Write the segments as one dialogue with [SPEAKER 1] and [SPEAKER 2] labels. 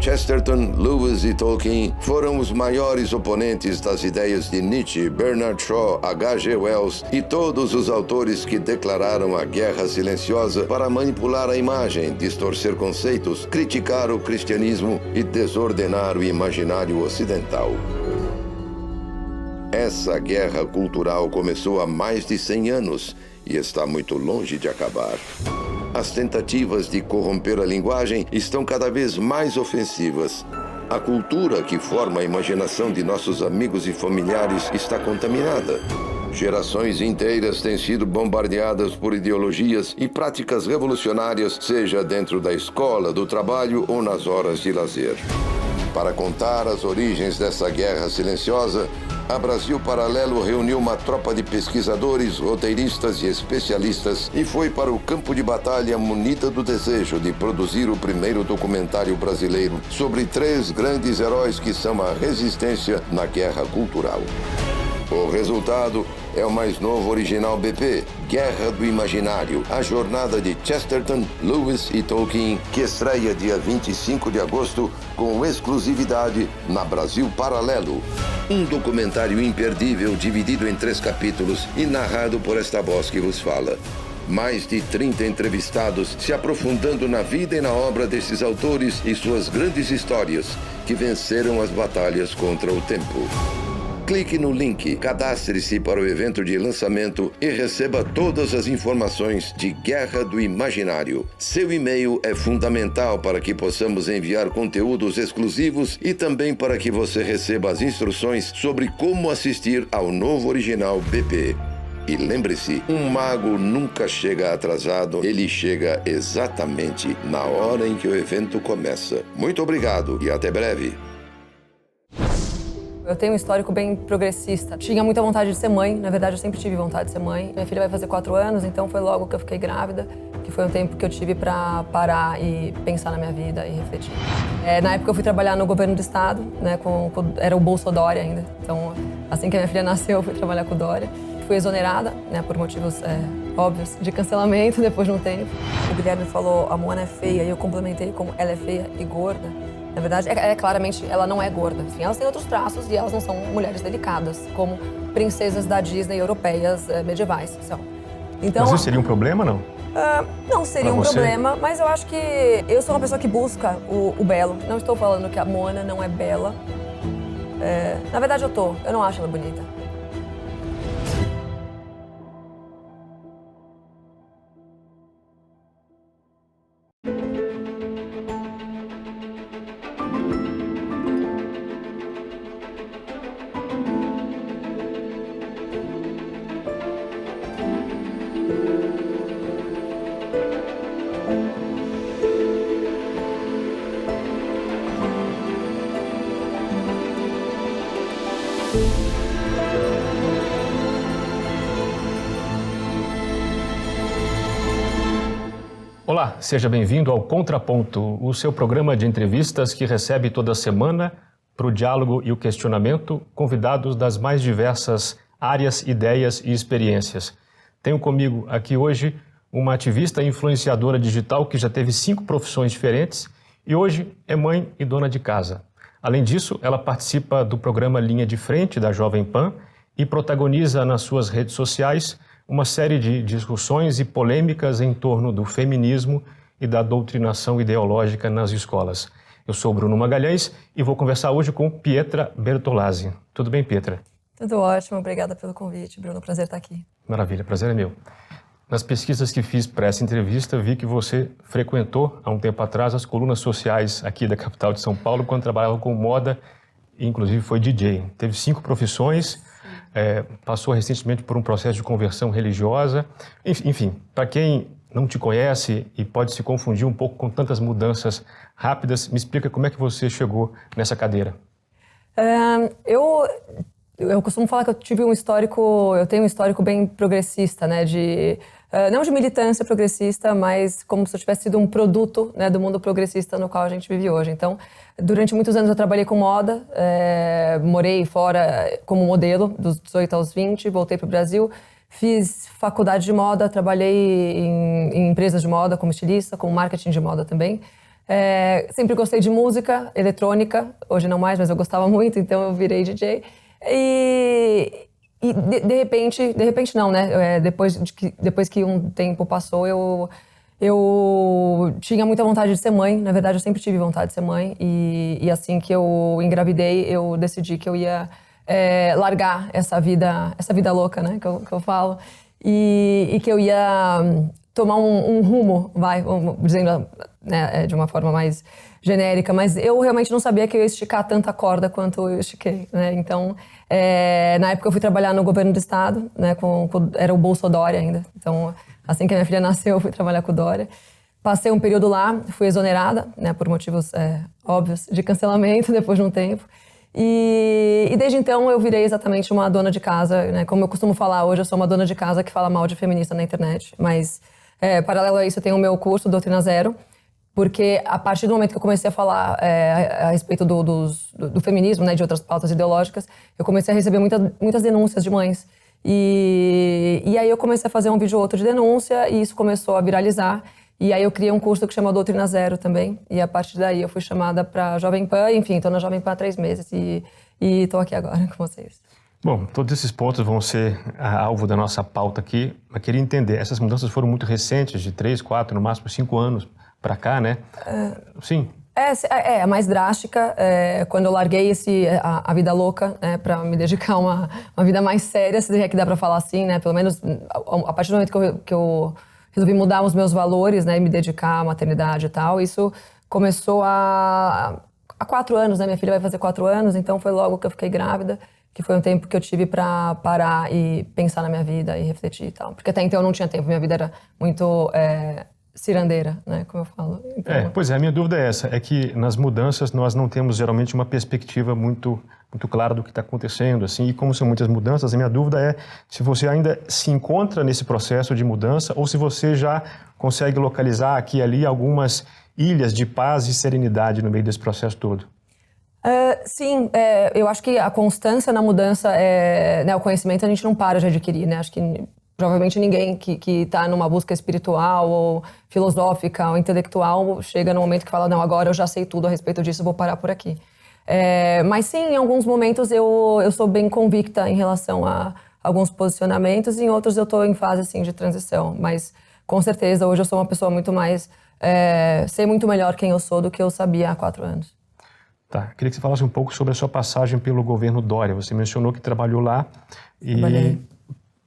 [SPEAKER 1] Chesterton, Lewis e Tolkien foram os maiores oponentes das ideias de Nietzsche, Bernard Shaw, H.G. Wells e todos os autores que declararam a guerra silenciosa para manipular a imagem, distorcer conceitos, criticar o cristianismo e desordenar o imaginário ocidental. Essa guerra cultural começou há mais de 100 anos e está muito longe de acabar. As tentativas de corromper a linguagem estão cada vez mais ofensivas. A cultura que forma a imaginação de nossos amigos e familiares está contaminada. Gerações inteiras têm sido bombardeadas por ideologias e práticas revolucionárias, seja dentro da escola, do trabalho ou nas horas de lazer. Para contar as origens dessa guerra silenciosa, a Brasil Paralelo reuniu uma tropa de pesquisadores, roteiristas e especialistas e foi para o campo de batalha munida do desejo de produzir o primeiro documentário brasileiro sobre 3 grandes heróis que são a resistência na guerra cultural. O resultado é o mais novo original BP, Guerra do Imaginário, a jornada de Chesterton, Lewis e Tolkien, que estreia dia 25 de agosto com exclusividade na Brasil Paralelo. Um documentário imperdível dividido em 3 capítulos e narrado por esta voz que vos fala. Mais de 30 entrevistados se aprofundando na vida e na obra desses autores e suas grandes histórias que venceram as batalhas contra o tempo. Clique no link, cadastre-se para o evento de lançamento e receba todas as informações de Guerra do Imaginário. Seu e-mail é fundamental para que possamos enviar conteúdos exclusivos e também para que você receba as instruções sobre como assistir ao novo original BP. E lembre-se, um mago nunca chega atrasado, ele chega exatamente na hora em que o evento começa. Muito obrigado e até breve.
[SPEAKER 2] Eu tenho um histórico bem progressista. Tinha muita vontade de ser mãe, na verdade eu sempre tive vontade de ser mãe. Minha filha vai fazer 4 anos, então foi logo que eu fiquei grávida, que foi um tempo que eu tive para parar e pensar na minha vida e refletir. Na época eu fui trabalhar no governo do estado, né, era o Bolsa Dória ainda. Então, assim que a minha filha nasceu, eu fui trabalhar com o Dória. Fui exonerada, né, por motivos óbvios de cancelamento depois de um tempo. O Guilherme falou, a Moana é feia, e eu complementei como ela é feia e gorda. Na verdade, claramente, ela não é gorda. Enfim, elas têm outros traços e elas não são mulheres delicadas, como princesas da Disney europeias medievais são. Então,
[SPEAKER 3] mas isso seria um problema, não?
[SPEAKER 2] Não seria um problema, mas eu acho que eu sou uma pessoa que busca o belo. Não estou falando que a Moana não é bela. Na verdade, eu não acho ela bonita.
[SPEAKER 3] Olá, seja bem-vindo ao Contraponto, o seu programa de entrevistas que recebe toda semana, para o diálogo e o questionamento, convidados das mais diversas áreas, ideias e experiências. Tenho comigo aqui hoje uma ativista e influenciadora digital que já teve 5 profissões diferentes e hoje é mãe e dona de casa. Além disso, ela participa do programa Linha de Frente da Jovem Pan e protagoniza nas suas redes sociais uma série de discussões e polêmicas em torno do feminismo e da doutrinação ideológica nas escolas. Eu sou Bruno Magalhães e vou conversar hoje com Pietra Bertolazzi. Tudo bem, Pietra?
[SPEAKER 2] Tudo ótimo, obrigada pelo convite, Bruno. Prazer estar aqui.
[SPEAKER 3] Maravilha, prazer é meu. Nas pesquisas que fiz para essa entrevista, vi que você frequentou, há um tempo atrás, as colunas sociais aqui da capital de São Paulo, quando trabalhava com moda, e inclusive foi DJ. Teve 5 profissões, passou recentemente por um processo de conversão religiosa. Enfim, para quem não te conhece e pode se confundir um pouco com tantas mudanças rápidas, me explica como é que você chegou nessa cadeira.
[SPEAKER 2] Eu costumo falar que eu tenho um histórico bem progressista, né, não de militância progressista, mas como se eu tivesse sido um produto, né, do mundo progressista no qual a gente vive hoje. Então, durante muitos anos eu trabalhei com moda, morei fora como modelo, dos 18 aos 20, voltei para o Brasil, fiz faculdade de moda, trabalhei em empresas de moda como estilista, com marketing de moda também. Sempre gostei de música eletrônica, hoje não mais, mas eu gostava muito, então eu virei DJ. E de repente não, né? Depois que um tempo passou, eu tinha muita vontade de ser mãe. Na verdade, eu sempre tive vontade de ser mãe. E assim que eu engravidei, eu decidi que eu ia largar essa vida louca, né? Que eu falo. E que eu ia tomar um rumo, dizendo, né, de uma forma mais genérica, mas eu realmente não sabia que eu ia esticar tanta corda quanto eu estiquei, né? Então, na época eu fui trabalhar no governo do estado, né? Era o Bolsa Dória ainda. Então, assim que a minha filha nasceu, eu fui trabalhar com o Dória. Passei um período lá, fui exonerada, né? Por motivos óbvios de cancelamento depois de um tempo. E desde então eu virei exatamente uma dona de casa, né? Como eu costumo falar hoje, eu sou uma dona de casa que fala mal de feminista na internet. Mas, paralelo a isso, eu tenho o meu curso, Doutrina Zero, porque a partir do momento que eu comecei a falar a respeito do feminismo, né, de outras pautas ideológicas, eu comecei a receber muitas denúncias de mães. E aí eu comecei a fazer um vídeo ou outro de denúncia e isso começou a viralizar. E aí eu criei um curso que chama Doutrina Zero também. E a partir daí eu fui chamada para Jovem Pan. Enfim, estou na Jovem Pan há 3 meses e estou aqui agora com vocês.
[SPEAKER 3] Bom, todos esses pontos vão ser alvo da nossa pauta aqui. Eu queria entender, essas mudanças foram muito recentes, de 3, 4, no máximo 5 anos para cá, né? Sim.
[SPEAKER 2] A mais drástica, quando eu larguei a vida louca, né, para me dedicar a uma vida mais séria, se é que dá para falar assim, né? Pelo menos a partir do momento que eu resolvi mudar os meus valores, né, e me dedicar à maternidade e tal, isso começou há 4 anos, né? Minha filha vai fazer 4 anos, então foi logo que eu fiquei grávida, que foi um tempo que eu tive para parar e pensar na minha vida e refletir e tal. Porque até então eu não tinha tempo, minha vida era muito cirandeira, né, como eu falo. Então...
[SPEAKER 3] Pois é, a minha dúvida é essa, é que nas mudanças nós não temos geralmente uma perspectiva muito clara do que está acontecendo, assim, e como são muitas mudanças, a minha dúvida é se você ainda se encontra nesse processo de mudança ou se você já consegue localizar aqui e ali algumas ilhas de paz e serenidade no meio desse processo todo.
[SPEAKER 2] Sim, eu acho que a constância na mudança, né, o conhecimento a gente não para de adquirir, né, acho que provavelmente ninguém que está numa busca espiritual ou filosófica ou intelectual chega no momento que fala, não, agora eu já sei tudo a respeito disso, vou parar por aqui. Mas sim, em alguns momentos eu sou bem convicta em relação a alguns posicionamentos e em outros eu estou em fase assim, de transição. Mas com certeza hoje eu sou uma pessoa muito mais... sei muito melhor quem eu sou do que eu sabia há 4 anos.
[SPEAKER 3] Tá, queria que você falasse um pouco sobre a sua passagem pelo governo Dória. Você mencionou que trabalhou lá e...
[SPEAKER 2] Trabalhei.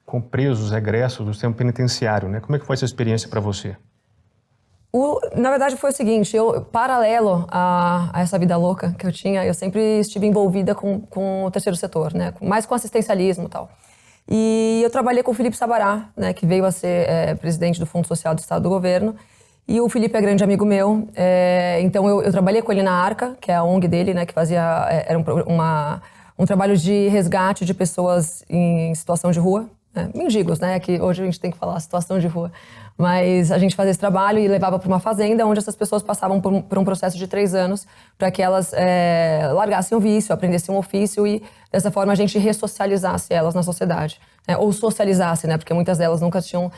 [SPEAKER 3] Com presos, egressos do sistema penitenciário, né? Como é que foi essa experiência para você?
[SPEAKER 2] Na verdade foi o seguinte, paralelo a essa vida louca que eu tinha, eu sempre estive envolvida com o terceiro setor, né? Mais com assistencialismo e tal. E eu trabalhei com o Felipe Sabará, né? Que veio a ser presidente do Fundo Social do Estado do Governo. E o Felipe é grande amigo meu, então eu trabalhei com ele na Arca, que é a ONG dele, né? Que fazia era um trabalho de resgate de pessoas em situação de rua. Mendigos, né? Que hoje a gente tem que falar situação de rua. Mas a gente fazia esse trabalho e levava para uma fazenda onde essas pessoas passavam por um processo de 3 anos para que elas largassem o vício, aprendessem um ofício e dessa forma a gente ressocializasse elas na sociedade. Né? Ou socializasse, né? Porque muitas delas nunca tinham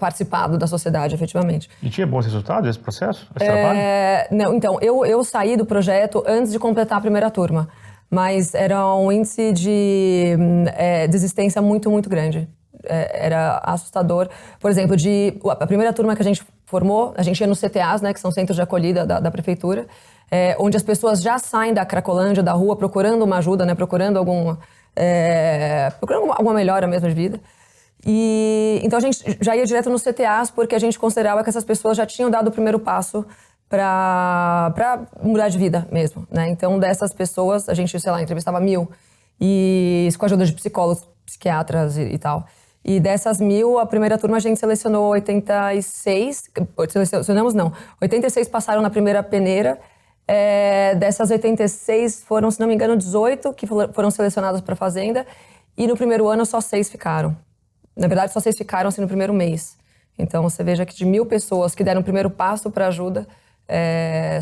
[SPEAKER 2] participado da sociedade, efetivamente.
[SPEAKER 3] E tinha bons resultados esse processo, esse trabalho?
[SPEAKER 2] Não, então, eu saí do projeto antes de completar a primeira turma. Mas era um índice de desistência muito, muito grande. Era assustador. Por exemplo, a primeira turma que a gente formou, a gente ia nos CTAs, né, que são centros de acolhida da prefeitura, onde as pessoas já saem da Cracolândia, da rua, procurando uma ajuda, né, procurando alguma melhora mesmo de vida. E então a gente já ia direto nos CTAs porque a gente considerava que essas pessoas já tinham dado o primeiro passo para mudar de vida mesmo, né? Então, dessas pessoas, a gente, sei lá, entrevistava 1000, e isso com a ajuda de psicólogos, psiquiatras e tal. E dessas 1000, a primeira turma a gente selecionou 86, selecionamos não, 86 passaram na primeira peneira, dessas 86 foram, se não me engano, 18 que foram selecionadas para a fazenda, e no primeiro ano só 6 ficaram. Na verdade, só 6 ficaram assim, no primeiro mês. Então, você veja que de 1000 pessoas que deram o primeiro passo para ajuda,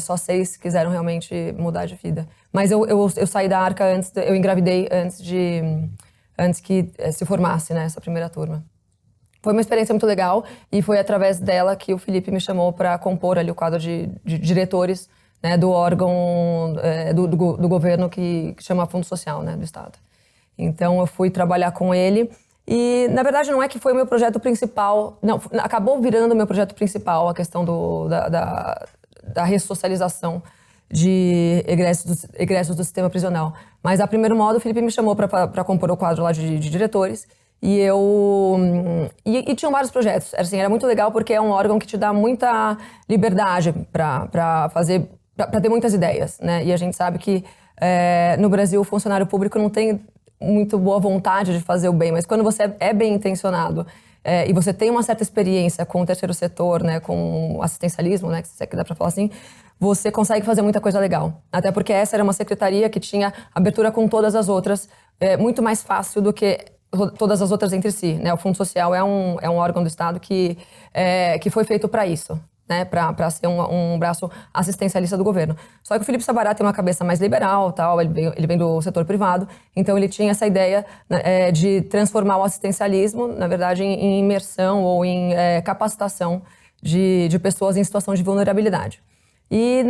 [SPEAKER 2] só 6 quiseram realmente mudar de vida. Mas eu saí da Arca eu engravidei antes que se formasse, né, essa primeira turma. Foi uma experiência muito legal e foi através dela que o Felipe me chamou para compor ali o quadro de diretores, né, do órgão do governo que chama Fundo Social, né, do Estado. Então eu fui trabalhar com ele e, na verdade, não é que foi o meu projeto principal, não, acabou virando o meu projeto principal a questão da ressocialização de egressos do sistema prisional. Mas, a primeiro modo, o Felipe me chamou para compor o quadro lá de diretores. E tinham vários projetos. Assim, era muito legal porque é um órgão que te dá muita liberdade para ter muitas ideias, né? E a gente sabe que no Brasil o funcionário público não tem muito boa vontade de fazer o bem, mas quando você é bem intencionado e você tem uma certa experiência com o terceiro setor, né, com o assistencialismo, né, que dá para falar assim, você consegue fazer muita coisa legal. Até porque essa era uma secretaria que tinha abertura com todas as outras, muito mais fácil do que todas as outras entre si, né? O Fundo Social é um órgão do Estado que foi feito para isso, né? Para ser um braço assistencialista do governo. Só que o Felipe Sabará tem uma cabeça mais liberal, tal, ele vem do setor privado, então ele tinha essa ideia de transformar o assistencialismo, na verdade, em imersão ou em capacitação de pessoas em situação de vulnerabilidade. E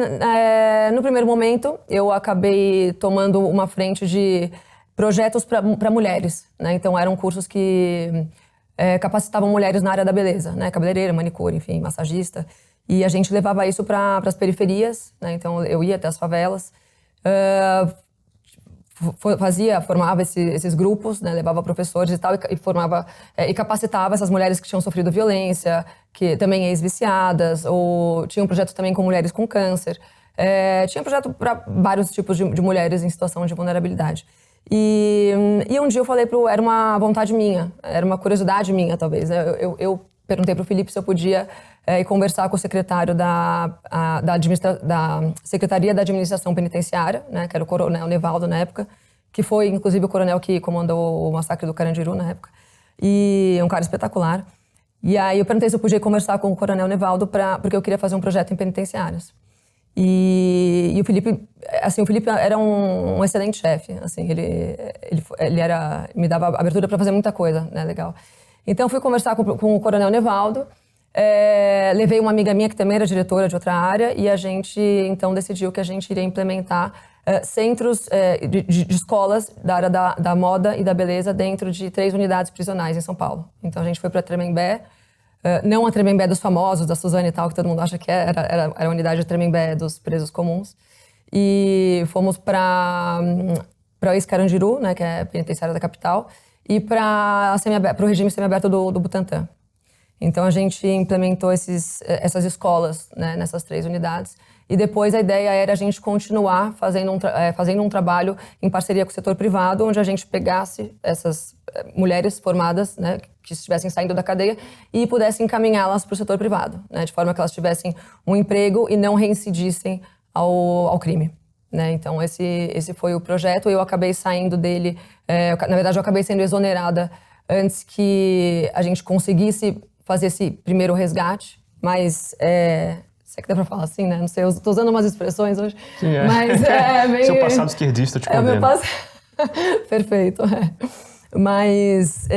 [SPEAKER 2] no primeiro momento eu acabei tomando uma frente de projetos para mulheres, né? Então eram cursos que capacitavam mulheres na área da beleza, né? Cabeleireira, manicure, enfim, massagista. E a gente levava isso para as periferias, né? Então eu ia até as favelas, formava esses grupos, né? Levava professores e tal, e formava e capacitava essas mulheres que tinham sofrido violência, que também ex-viciadas, ou tinha um projeto também com mulheres com câncer. Tinha um projeto para vários tipos de mulheres em situação de vulnerabilidade. E um dia eu falei era uma vontade minha, era uma curiosidade minha, talvez. Eu perguntei pro Felipe se eu podia ir conversar com o secretário da Secretaria da Administração Penitenciária, né, que era o coronel Nevaldo na época, que foi, inclusive, o coronel que comandou o massacre do Carandiru na época. E um cara espetacular. E aí eu perguntei se eu podia conversar com o coronel Nevaldo porque eu queria fazer um projeto em penitenciárias. E o Felipe era um excelente chefe, assim, ele me dava abertura para fazer muita coisa, né, legal. Então fui conversar com o coronel Nevaldo, levei uma amiga minha que também era diretora de outra área e a gente então decidiu que a gente iria implementar centros de escolas da área da moda e da beleza dentro de 3 unidades prisionais em São Paulo. Então a gente foi para Tremembé. Não a Tremembé dos famosos, da Suzane e tal, que todo mundo acha que era a unidade de Tremembé dos presos comuns. E fomos para o ex-Carandiru, né, que é a penitenciária da capital, e para o regime semiaberto do Butantã. Então a gente implementou essas escolas, né, nessas 3 unidades. E depois a ideia era a gente continuar fazendo um trabalho em parceria com o setor privado, onde a gente pegasse essas mulheres formadas, né, que estivessem saindo da cadeia e pudesse encaminhá-las para o setor privado, né, de forma que elas tivessem um emprego e não reincidissem ao crime, né? Então esse foi o projeto. Eu acabei saindo dele, na verdade eu acabei sendo exonerada antes que a gente conseguisse fazer esse primeiro resgate, mas sei que dá pra falar assim, né? Não sei, eu tô usando umas expressões hoje. Sim, mas meio...
[SPEAKER 3] Seu passado esquerdista te condena.
[SPEAKER 2] Meu passado... Perfeito, Mas,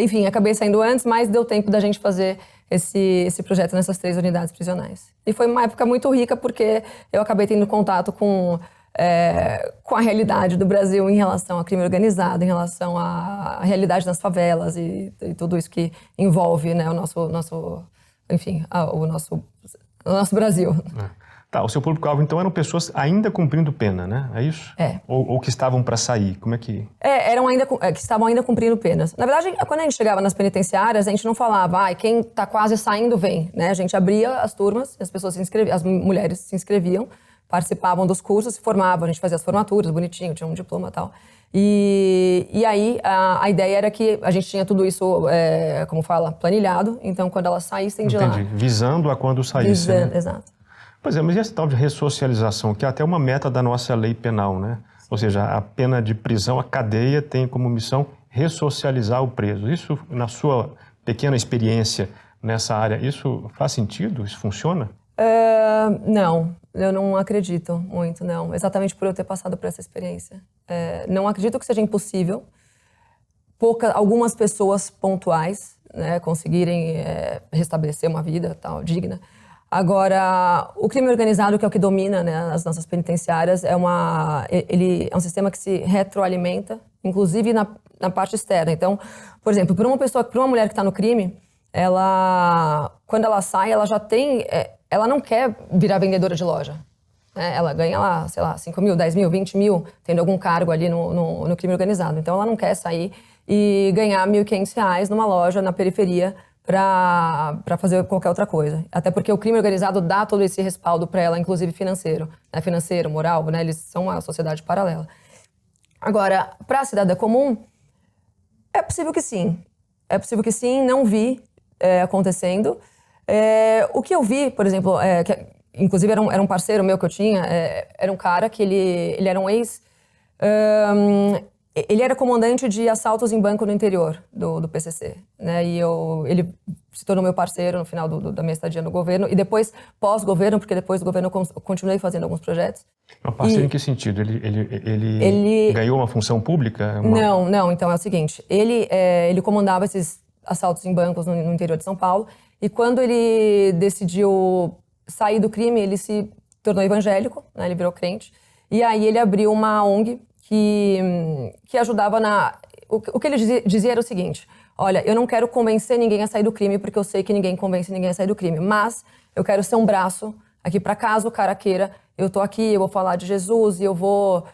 [SPEAKER 2] enfim, acabei saindo antes, mas deu tempo da gente fazer esse projeto nessas 3 unidades prisionais. E foi uma época muito rica porque eu acabei tendo contato com a realidade do Brasil em relação ao crime organizado, em relação à realidade das favelas e tudo isso que envolve, né, o nosso Brasil.
[SPEAKER 3] Tá, o seu público-alvo, então, eram pessoas ainda cumprindo pena, né? É isso? Ou que estavam para sair? Como é que...
[SPEAKER 2] eram ainda que estavam ainda cumprindo penas. Na verdade, quando a gente chegava nas penitenciárias, a gente não falava, quem tá quase saindo vem, né? A gente abria as turmas, as pessoas as mulheres se inscreviam, participavam dos cursos, se formavam, a gente fazia as formaturas, bonitinho, tinha um diploma e tal. E aí a ideia era que a gente tinha tudo isso, como fala, planilhado, então quando elas saíssem de lá...
[SPEAKER 3] Entendi, visando a quando saíssem. Né?
[SPEAKER 2] Exato.
[SPEAKER 3] Pois é, mas e essa tal de ressocialização, que é até uma meta da nossa lei penal, né? Ou seja, a pena de prisão, a cadeia tem como missão ressocializar o preso. Isso, na sua pequena experiência nessa área, isso faz sentido? Isso funciona?
[SPEAKER 2] Não, eu não acredito muito, não. Exatamente por eu ter passado por essa experiência. Não acredito que seja impossível. Algumas pessoas pontuais, né, conseguirem restabelecer uma vida tal, digna. Agora, o crime organizado, que é o que domina, né, as nossas penitenciárias, ele é um sistema que se retroalimenta, inclusive na parte externa. Então, por exemplo, para uma mulher que está no crime, quando ela sai, ela já tem... ela não quer virar vendedora de loja. Né? Ela ganha lá, sei lá, 5 mil, 10 mil, 20 mil, tendo algum cargo ali no crime organizado. Então, ela não quer sair e ganhar R$1.500 numa loja na periferia para fazer qualquer outra coisa. Até porque o crime organizado dá todo esse respaldo para ela, inclusive financeiro. Né? Financeiro, moral, né? Eles são uma sociedade paralela. Agora, para a cidadã comum, é possível que sim. É possível que sim, não vi acontecendo. O que eu vi, por exemplo, inclusive era um parceiro meu que eu tinha, era um cara que ele era um ele era comandante de assaltos em banco no interior do PCC, né? E ele se tornou meu parceiro no final da minha estadia no governo e depois pós-governo, porque depois do governo eu continuei fazendo alguns projetos.
[SPEAKER 3] Um parceiro em que sentido? Ele ganhou uma função pública?
[SPEAKER 2] Não. Então é o seguinte, ele comandava esses assaltos em bancos no interior de São Paulo e quando ele decidiu sair do crime, ele se tornou evangélico, né? Ele virou crente e aí ele abriu uma ONG que ajudava o que ele dizia era o seguinte: olha, eu não quero convencer ninguém a sair do crime, porque eu sei que ninguém convence ninguém a sair do crime, mas eu quero ser um braço aqui para caso o cara queira, eu tô aqui, eu vou falar de Jesus e eu vou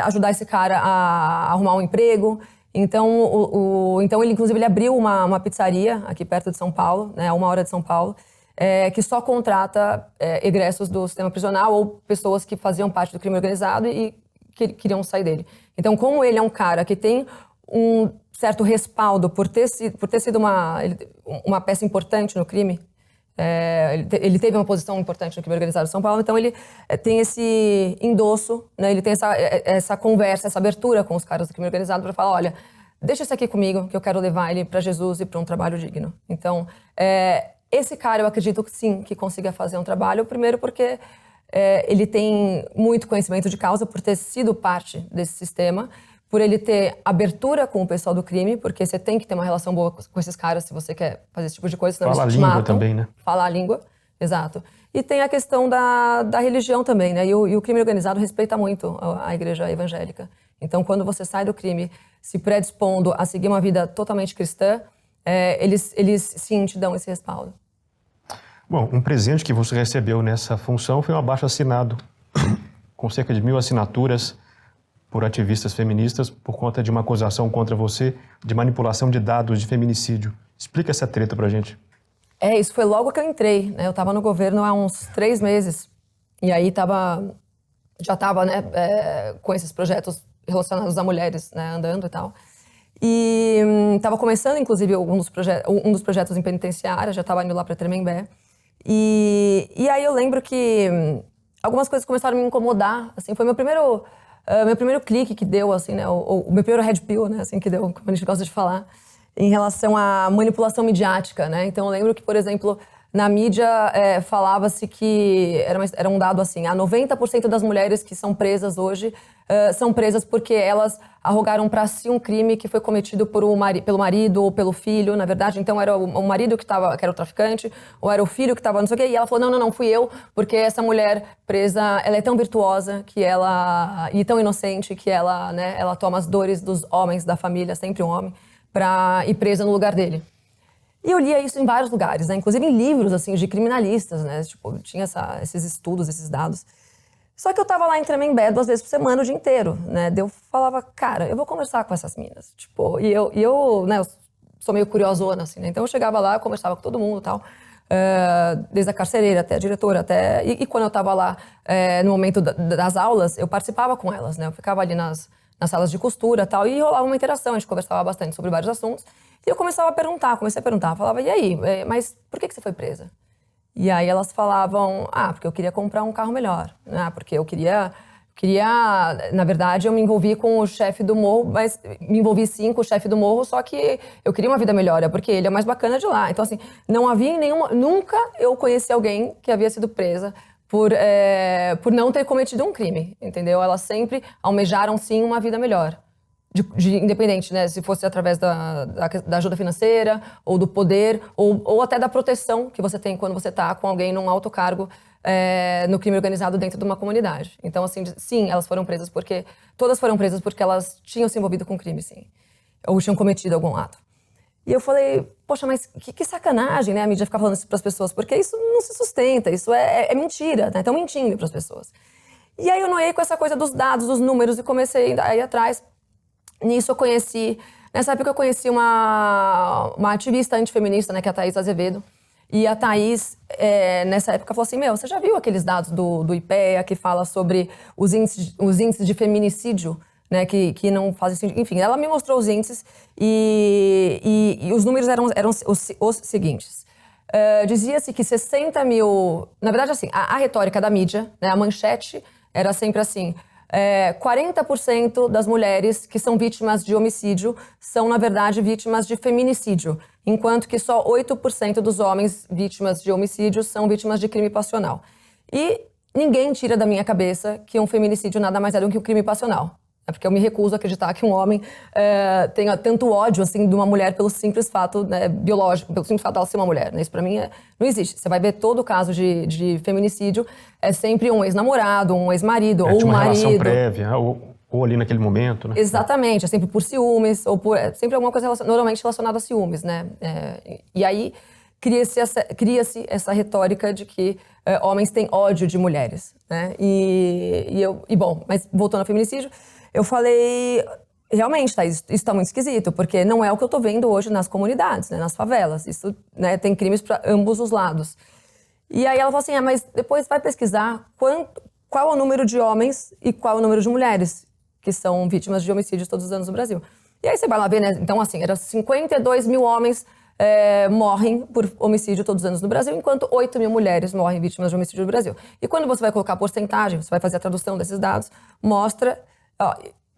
[SPEAKER 2] ajudar esse cara a arrumar um emprego. Então, então ele, inclusive, ele abriu uma pizzaria aqui perto de São Paulo, né, a 1 hora de São Paulo, que só contrata egressos do sistema prisional ou pessoas que faziam parte do crime organizado e que queriam sair dele. Então, como ele é um cara que tem um certo respaldo por ter sido uma peça importante no crime, ele teve uma posição importante no crime organizado de São Paulo, então ele tem esse endosso, né, ele tem essa conversa, essa abertura com os caras do crime organizado para falar, olha, deixa isso aqui comigo, que eu quero levar ele para Jesus e para um trabalho digno. Então, esse cara, eu acredito que sim, que consiga fazer um trabalho, primeiro porque ele tem muito conhecimento de causa por ter sido parte desse sistema, por ele ter abertura com o pessoal do crime, porque você tem que ter uma relação boa com esses caras se você quer fazer esse tipo de coisa, senão
[SPEAKER 3] Fala
[SPEAKER 2] eles
[SPEAKER 3] te
[SPEAKER 2] te
[SPEAKER 3] matam.
[SPEAKER 2] Falar a língua
[SPEAKER 3] também, né?
[SPEAKER 2] Falar a língua, exato. E tem a questão da religião também, né? E o crime organizado respeita muito a igreja evangélica. Então, quando você sai do crime se predispondo a seguir uma vida totalmente cristã, eles sim te dão esse respaldo.
[SPEAKER 3] Bom, um presente que você recebeu nessa função foi um abaixo-assinado com cerca de 1.000 assinaturas por ativistas feministas por conta de uma acusação contra você de manipulação de dados de feminicídio. Explica essa treta pra gente.
[SPEAKER 2] Isso foi logo que eu entrei, né? Eu estava no governo há uns 3 meses e aí já estava, né, com esses projetos relacionados a mulheres, né, andando e tal. E estava começando, inclusive, um dos projetos em penitenciária, já estava indo lá para Tremembé. E aí eu lembro que algumas coisas começaram a me incomodar, assim, foi meu primeiro clique que deu, assim, né, o meu primeiro red pill, né, assim, que deu, como a gente gosta de falar, em relação à manipulação midiática, né. Então eu lembro que, por exemplo, na mídia falava-se que era um dado assim, 90% das mulheres que são presas hoje são presas porque elas arrogaram para si um crime que foi cometido pelo marido ou pelo filho, na verdade. Então era o marido que era o traficante, ou era o filho que estava não sei o quê. E ela falou, não, fui eu, porque essa mulher presa, ela é tão virtuosa e tão inocente que ela, né, ela toma as dores dos homens da família, sempre um homem, para ir presa no lugar dele. E eu lia isso em vários lugares, né? Inclusive em livros assim, de criminalistas, né? Tipo, tinha esses estudos, esses dados. Só que eu tava lá em Tremembé 2 vezes por semana, o dia inteiro, né? Eu falava, cara, eu vou conversar com essas minas. Tipo, e eu, né, eu sou meio curiosona, assim, né? Então eu chegava lá, eu conversava com todo mundo e tal. Desde a carcereira até a diretora, e quando eu tava lá, no momento das aulas, eu participava com elas, né? Eu ficava ali nas salas de costura e tal, e rolava uma interação, a gente conversava bastante sobre vários assuntos. E eu comecei a perguntar, falava, e aí, mas por que você foi presa? E aí elas falavam, porque eu queria comprar um carro melhor, né? Porque eu queria, na verdade, eu me envolvi com o chefe do morro, mas me envolvi sim com o chefe do morro, só que eu queria uma vida melhor, porque ele é mais bacana de lá. Então, assim, não havia nunca eu conheci alguém que havia sido presa por não ter cometido um crime, entendeu? Elas sempre almejaram, sim, uma vida melhor. independente, né? Se fosse através da ajuda financeira, ou do poder, ou até da proteção que você tem quando você está com alguém num alto cargo no crime organizado dentro de uma comunidade. Então, assim, sim, elas foram presas todas foram presas porque elas tinham se envolvido com crime, sim. Ou tinham cometido algum ato. E eu falei, poxa, mas que sacanagem, né? A mídia ficar falando isso para as pessoas, porque isso não se sustenta, isso é mentira, né? Estão mentindo para as pessoas. E aí eu noiei com essa coisa dos dados, dos números, e comecei a ir atrás. Nisso eu conheci, nessa época eu conheci uma ativista antifeminista, né, que é a Thaís Azevedo. E a Thaís, nessa época, falou assim, você já viu aqueles dados do IPEA que fala sobre os índices de feminicídio, né, que não fazem sentido? Enfim, ela me mostrou os índices e os números eram os seguintes. Dizia-se que 60 mil... Na verdade, assim, a retórica da mídia, né, a manchete era sempre assim... 40% das mulheres que são vítimas de homicídio são, na verdade, vítimas de feminicídio, enquanto que só 8% dos homens vítimas de homicídio são vítimas de crime passional. E ninguém tira da minha cabeça que um feminicídio nada mais é do que um crime passional. É porque eu me recuso a acreditar que um homem tenha tanto ódio assim de uma mulher pelo simples fato, né, biológico, pelo simples fato dela ser uma mulher, né? Isso pra mim não existe. Você vai ver todo caso de feminicídio, é sempre um ex-namorado, um ex-marido, ou um marido. Uma
[SPEAKER 3] relação prévia, ou ali naquele momento, né?
[SPEAKER 2] Exatamente, é sempre por ciúmes, ou sempre alguma coisa normalmente relacionada a ciúmes, né? E aí cria-se essa retórica de que homens têm ódio de mulheres, né? Bom, mas voltando ao feminicídio, eu falei, realmente, tá, isso está muito esquisito, porque não é o que eu tô vendo hoje nas comunidades, né, nas favelas. Isso, né, tem crimes para ambos os lados. E aí ela falou assim, mas depois vai pesquisar qual é o número de homens e qual é o número de mulheres que são vítimas de homicídios todos os anos no Brasil. E aí você vai lá ver, né, então assim, era 52 mil homens morrem por homicídio todos os anos no Brasil, enquanto 8 mil mulheres morrem vítimas de homicídio no Brasil. E quando você vai colocar a porcentagem, você vai fazer a tradução desses dados, mostra...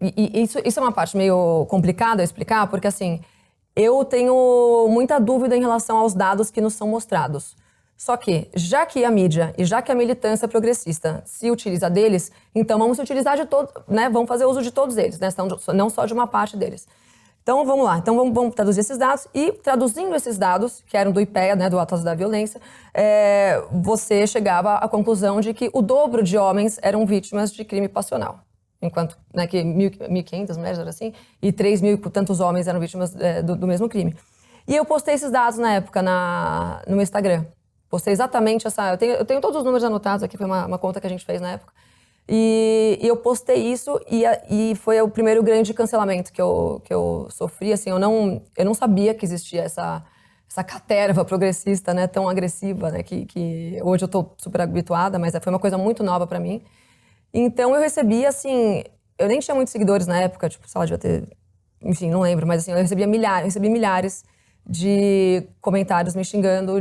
[SPEAKER 2] Isso é uma parte meio complicada a explicar, porque assim, eu tenho muita dúvida em relação aos dados que nos são mostrados. Só que, já que a mídia e já que a militância progressista se utiliza deles, então vamos se utilizar de todos, né? Vamos fazer uso de todos eles, né? Não só de uma parte deles. Então vamos lá, então vamos traduzir esses dados, e traduzindo esses dados, que eram do IPEA, né, do Atlas da Violência, você chegava à conclusão de que o dobro de homens eram vítimas de crime passional. Enquanto, né, que 1.500 mulheres eram assim, e 3.000 e tantos homens eram vítimas do mesmo crime. E eu postei esses dados na época no meu Instagram. Postei exatamente essa... Eu tenho todos os números anotados aqui, foi uma conta que a gente fez na época. E eu postei isso e foi o primeiro grande cancelamento que eu sofri. Assim, eu não sabia que existia essa caterva progressista, né, tão agressiva, né, que hoje eu tô super habituada, mas foi uma coisa muito nova pra mim. Então eu recebi, assim, eu nem tinha muitos seguidores na época, tipo, sei lá, devia ter, enfim, não lembro, mas assim, eu recebi milhares de comentários me xingando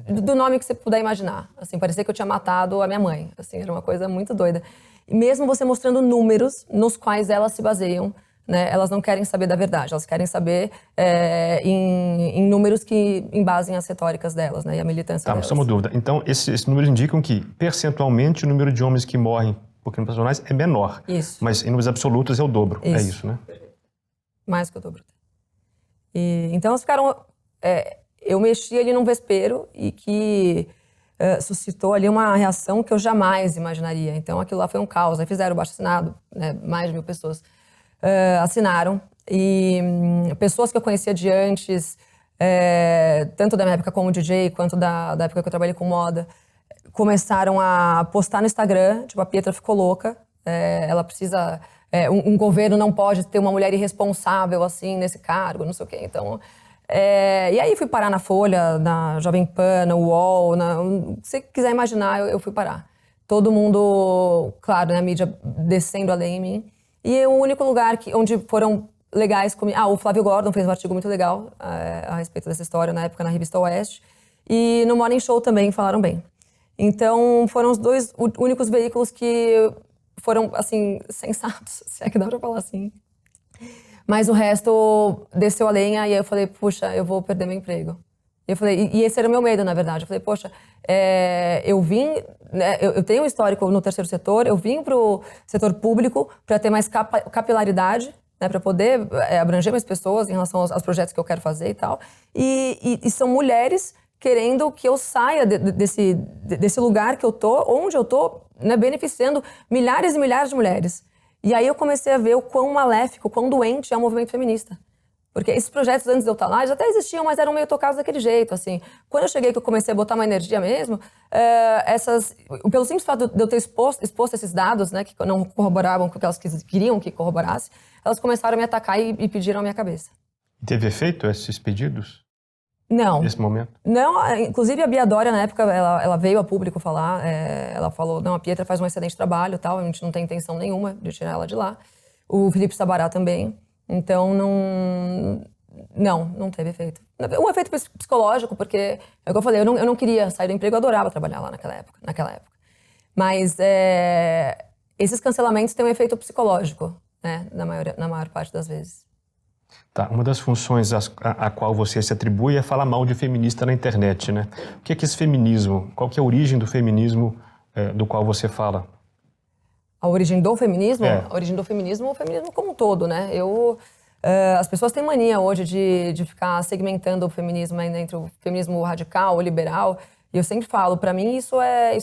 [SPEAKER 2] do nome que você puder imaginar. Assim, parecia que eu tinha matado a minha mãe, assim, era uma coisa muito doida. E mesmo você mostrando números nos quais elas se baseiam, né, elas não querem saber da verdade, elas querem saber em números que embasem as retóricas delas, né, e a militância delas.
[SPEAKER 3] Tá, só uma dúvida. Então, esses números indicam que, percentualmente, o número de homens que morrem por crimes passionais é menor.
[SPEAKER 2] Isso.
[SPEAKER 3] Mas, em números absolutos, é o dobro.
[SPEAKER 2] Isso.
[SPEAKER 3] É isso, né?
[SPEAKER 2] Mais que o dobro. Então, elas ficaram... eu mexi ali num vespeiro e que suscitou ali uma reação que eu jamais imaginaria. Então, aquilo lá foi um caos. Aí fizeram o abaixo-assinado, né, mais de 1.000 pessoas assinaram. E pessoas que eu conhecia de antes, tanto da minha época como DJ, quanto da época que eu trabalhei com moda, começaram a postar no Instagram, tipo, a Pietra ficou louca, ela precisa... um governo não pode ter uma mulher irresponsável, assim, nesse cargo, não sei o quê. Então... e aí fui parar na Folha, na Jovem Pan, no UOL, se você quiser imaginar, eu fui parar. Todo mundo, claro, né, a mídia descendo além em mim. E o único lugar onde foram legais comigo... o Flávio Gordon fez um artigo muito legal a respeito dessa história, na época, na Revista Oeste. E no Morning Show também falaram bem. Então, foram os dois únicos veículos que foram, assim, sensatos, se é que dá pra falar assim. Mas o resto desceu a lenha e aí eu falei, puxa, eu vou perder meu emprego. Eu falei, e esse era o meu medo, na verdade. Eu falei, poxa, eu vim, né, eu tenho um histórico no terceiro setor, eu vim pro setor público para ter mais capilaridade, né, para poder abranger mais pessoas em relação aos projetos que eu quero fazer e tal. E são mulheres querendo que eu saia desse lugar que eu tô, onde eu tô, né, beneficiando milhares e milhares de mulheres. E aí eu comecei a ver o quão maléfico, o quão doente é o movimento feminista. Porque esses projetos, antes de eu estar lá, já até existiam, mas eram meio tocados daquele jeito, assim. Quando eu cheguei, que eu comecei a botar uma energia mesmo, pelo simples fato de eu ter exposto esses dados, né, que não corroboravam com o que elas queriam que corroborasse, elas começaram a me atacar e pediram a minha cabeça.
[SPEAKER 3] Teve efeito esses pedidos?
[SPEAKER 2] Não.
[SPEAKER 3] Nesse momento?
[SPEAKER 2] Não, inclusive a Bia Dória, na época, ela veio a público falar, ela falou, não, a Pietra faz um excelente trabalho, tal, a gente não tem intenção nenhuma de tirar ela de lá. O Felipe Sabará também. Então, não teve efeito. Um efeito psicológico, porque, é o que eu falei, eu não queria sair do emprego, eu adorava trabalhar lá naquela época. Mas esses cancelamentos têm um efeito psicológico, né, na maior parte das vezes.
[SPEAKER 3] Tá, uma das funções a qual você se atribui é falar mal de feminista na internet, né? O que é esse feminismo? Qual que é a origem do feminismo do qual você fala?
[SPEAKER 2] A origem do feminismo?
[SPEAKER 3] É.
[SPEAKER 2] A origem do feminismo, o feminismo como um todo, né? As pessoas têm mania hoje de ficar segmentando o feminismo entre o feminismo radical, o liberal. E eu sempre falo, para mim isso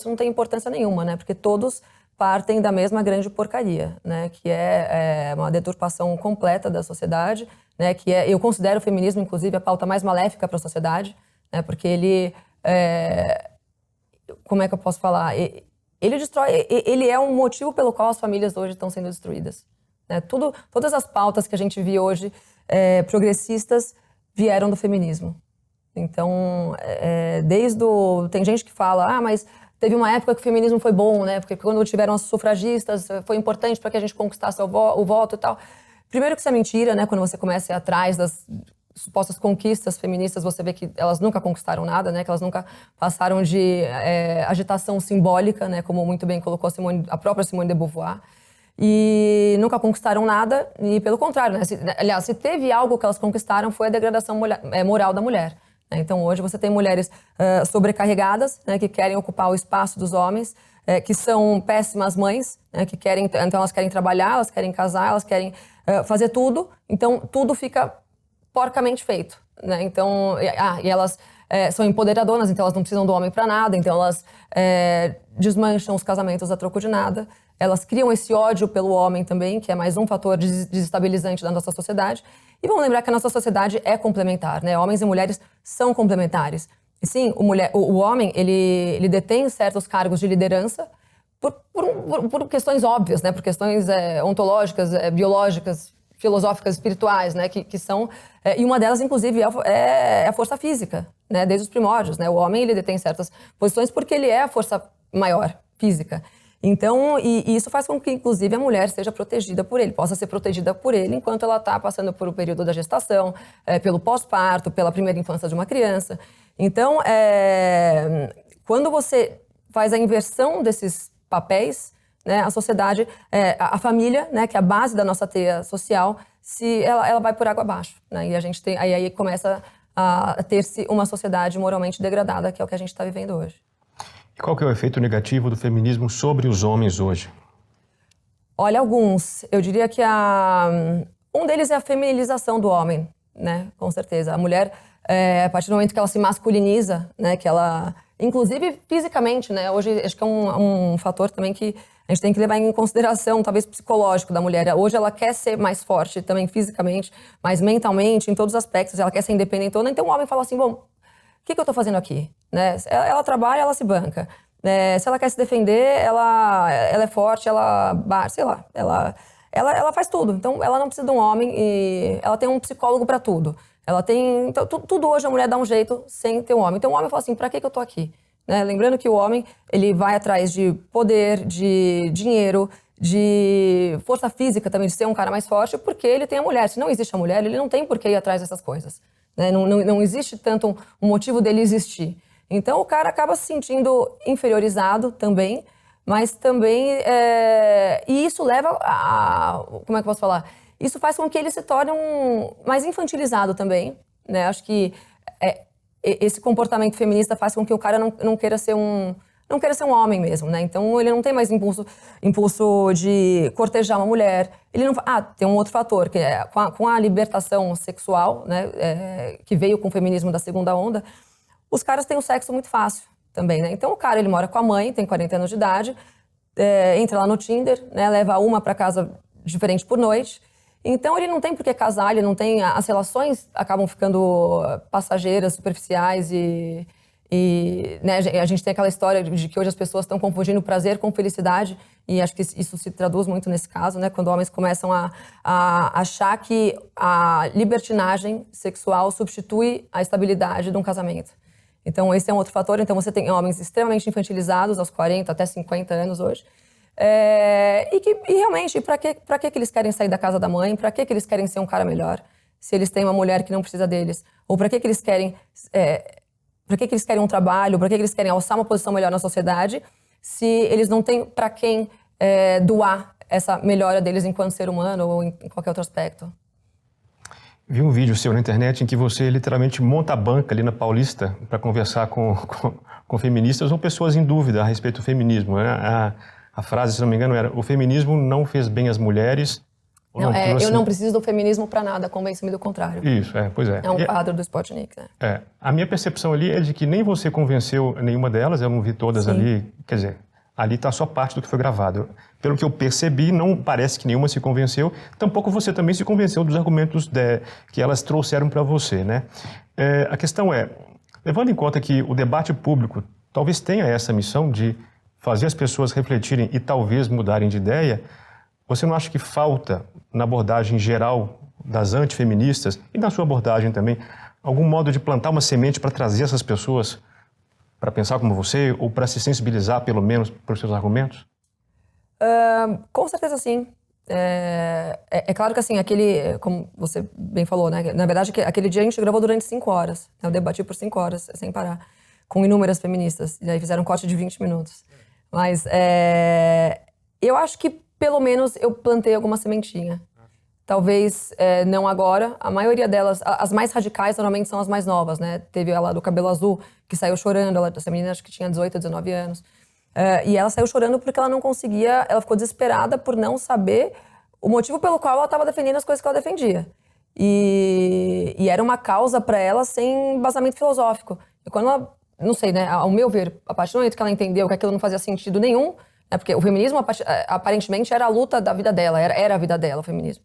[SPEAKER 2] não tem importância nenhuma, né? Porque todos partem da mesma grande porcaria, né? Que é uma deturpação completa da sociedade, né? Eu considero o feminismo, inclusive, a pauta mais maléfica para a sociedade, né? Porque ele... como é que eu posso falar? Ele destrói... Ele é um motivo pelo qual as famílias hoje estão sendo destruídas. Né? Todas as pautas que a gente vê hoje, progressistas, vieram do feminismo. Então, tem gente que fala, mas teve uma época que o feminismo foi bom, né? Porque quando tiveram as sufragistas, foi importante para que a gente conquistasse o voto e tal. Primeiro que isso é mentira, né? Quando você começa a ir atrás das supostas conquistas feministas, você vê que elas nunca conquistaram nada, né? Que elas nunca passaram de agitação simbólica, né? Como muito bem colocou a própria Simone de Beauvoir. E nunca conquistaram nada, e pelo contrário, né? Aliás, se teve algo que elas conquistaram, foi a degradação moral da mulher. Né? Então, hoje você tem mulheres sobrecarregadas, né? Que querem ocupar o espaço dos homens, que são péssimas mães, né? Então elas querem trabalhar, elas querem casar, elas querem fazer tudo, então tudo fica porcamente feito. Né? Então, e elas são empoderadoras, então elas não precisam do homem para nada, então elas desmancham os casamentos a troco de nada. Elas criam esse ódio pelo homem também, que é mais um fator desestabilizante da nossa sociedade. E vamos lembrar que a nossa sociedade é complementar, né? Homens e mulheres são complementares. E sim, o homem, ele detém certos cargos de liderança por questões óbvias, né? Por questões ontológicas, biológicas, filosóficas, espirituais, né? Que são... e uma delas, inclusive, é a força física, né? Desde os primórdios, né? O homem, ele detém certas posições porque ele é a força maior, física. Então, e isso faz com que, inclusive, a mulher seja protegida por ele, possa ser protegida por ele enquanto ela está passando por o período da gestação, pelo pós-parto, pela primeira infância de uma criança. Então, quando você faz a inversão desses papéis, né, a sociedade, a família, né, que é a base da nossa teia social, ela vai por água abaixo. Né, e a gente aí começa a ter-se uma sociedade moralmente degradada, que é o que a gente está vivendo hoje.
[SPEAKER 3] Qual que é o efeito negativo do feminismo sobre os homens hoje?
[SPEAKER 2] Olha, alguns. Eu diria que um deles é a feminilização do homem, né? Com certeza. A mulher, a partir do momento que ela se masculiniza, né? Que ela, inclusive fisicamente, né? Hoje acho que é um fator também que a gente tem que levar em consideração, talvez psicológico da mulher. Hoje ela quer ser mais forte também fisicamente, mas mentalmente, em todos os aspectos. Ela quer ser independentona. Então o homem fala assim, bom, o que eu estou fazendo aqui? Né? Ela trabalha, ela se banca. Se ela quer se defender, ela é forte, sei lá, ela faz tudo. Então, ela não precisa de um homem e ela tem um psicólogo para tudo. Ela tem... Então, tudo hoje a mulher dá um jeito sem ter um homem. Então, o homem fala assim, para que eu estou aqui? Né? Lembrando que o homem, ele vai atrás de poder, de dinheiro, de força física também, de ser um cara mais forte, porque ele tem a mulher. Se não existe a mulher, ele não tem por que ir atrás dessas coisas. Né? Não existe tanto um motivo dele existir. Então, o cara acaba se sentindo inferiorizado também, mas também... e isso leva a... Como é que eu posso falar? Isso faz com que ele se torne mais infantilizado também. Né? Acho que esse comportamento feminista faz com que o cara não queira ser não querer ser um homem mesmo, né? Então ele não tem mais impulso de cortejar uma mulher. Ele não. Tem um outro fator, que é com a libertação sexual, né? Que veio com o feminismo da segunda onda, os caras têm o sexo muito fácil também, né? Então o cara, ele mora com a mãe, tem 40 anos de idade, entra lá no Tinder, né? Leva uma para casa diferente por noite. Então ele não tem por que casar, ele não tem. As relações acabam ficando passageiras, superficiais e né, a gente tem aquela história de que hoje as pessoas estão confundindo prazer com felicidade, e acho que isso se traduz muito nesse caso, né? Quando homens começam a achar que a libertinagem sexual substitui a estabilidade de um casamento. Então esse é um outro fator. Então você tem homens extremamente infantilizados aos 40 até 50 anos hoje. E realmente, para que eles querem sair da casa da mãe? Para que eles querem ser um cara melhor? Se eles têm uma mulher que não precisa deles? Ou para que eles querem... para que eles querem um trabalho? Para que eles querem alçar uma posição melhor na sociedade? Se eles não têm para quem doar essa melhora deles enquanto ser humano ou em qualquer outro aspecto.
[SPEAKER 3] Vi um vídeo seu na internet em que você literalmente monta a banca ali na Paulista para conversar com feministas ou pessoas em dúvida a respeito do feminismo, né? A frase, se não me engano, era: o feminismo não fez bem às mulheres.
[SPEAKER 2] Não, eu não preciso do feminismo para nada, convence-me do contrário.
[SPEAKER 3] Isso, pois é.
[SPEAKER 2] É um quadro do Sputnik, né?
[SPEAKER 3] A minha percepção ali é de que nem você convenceu nenhuma delas, eu não vi todas. Sim. Ali, quer dizer, ali está só parte do que foi gravado. Pelo que eu percebi, não parece que nenhuma se convenceu, tampouco você também se convenceu dos argumentos que elas trouxeram para você, né? A questão é, levando em conta que o debate público talvez tenha essa missão de fazer as pessoas refletirem e talvez mudarem de ideia, você não acha que falta, na abordagem geral das antifeministas e na sua abordagem também, algum modo de plantar uma semente para trazer essas pessoas para pensar como você ou para se sensibilizar, pelo menos, para os seus argumentos?
[SPEAKER 2] Com certeza sim. É claro que assim, como você bem falou, né? Na verdade, aquele dia a gente gravou durante 5 horas. Eu debati por 5 horas, sem parar, com inúmeras feministas. E aí fizeram um corte de 20 minutos. Mas eu acho que, pelo menos, eu plantei alguma sementinha. Talvez não agora. A maioria delas, as mais radicais, normalmente são as mais novas, né? Teve ela do cabelo azul, que saiu chorando. Essa menina acho que tinha 18, 19 anos. E ela saiu chorando porque ela não conseguia... Ela ficou desesperada por não saber o motivo pelo qual ela estava defendendo as coisas que ela defendia. E era uma causa para ela sem embasamento filosófico. E quando ela... Não sei, né? Ao meu ver, a partir do momento que ela entendeu que aquilo não fazia sentido nenhum, né? Porque o feminismo, aparentemente, era a luta da vida dela, era a vida dela, o feminismo.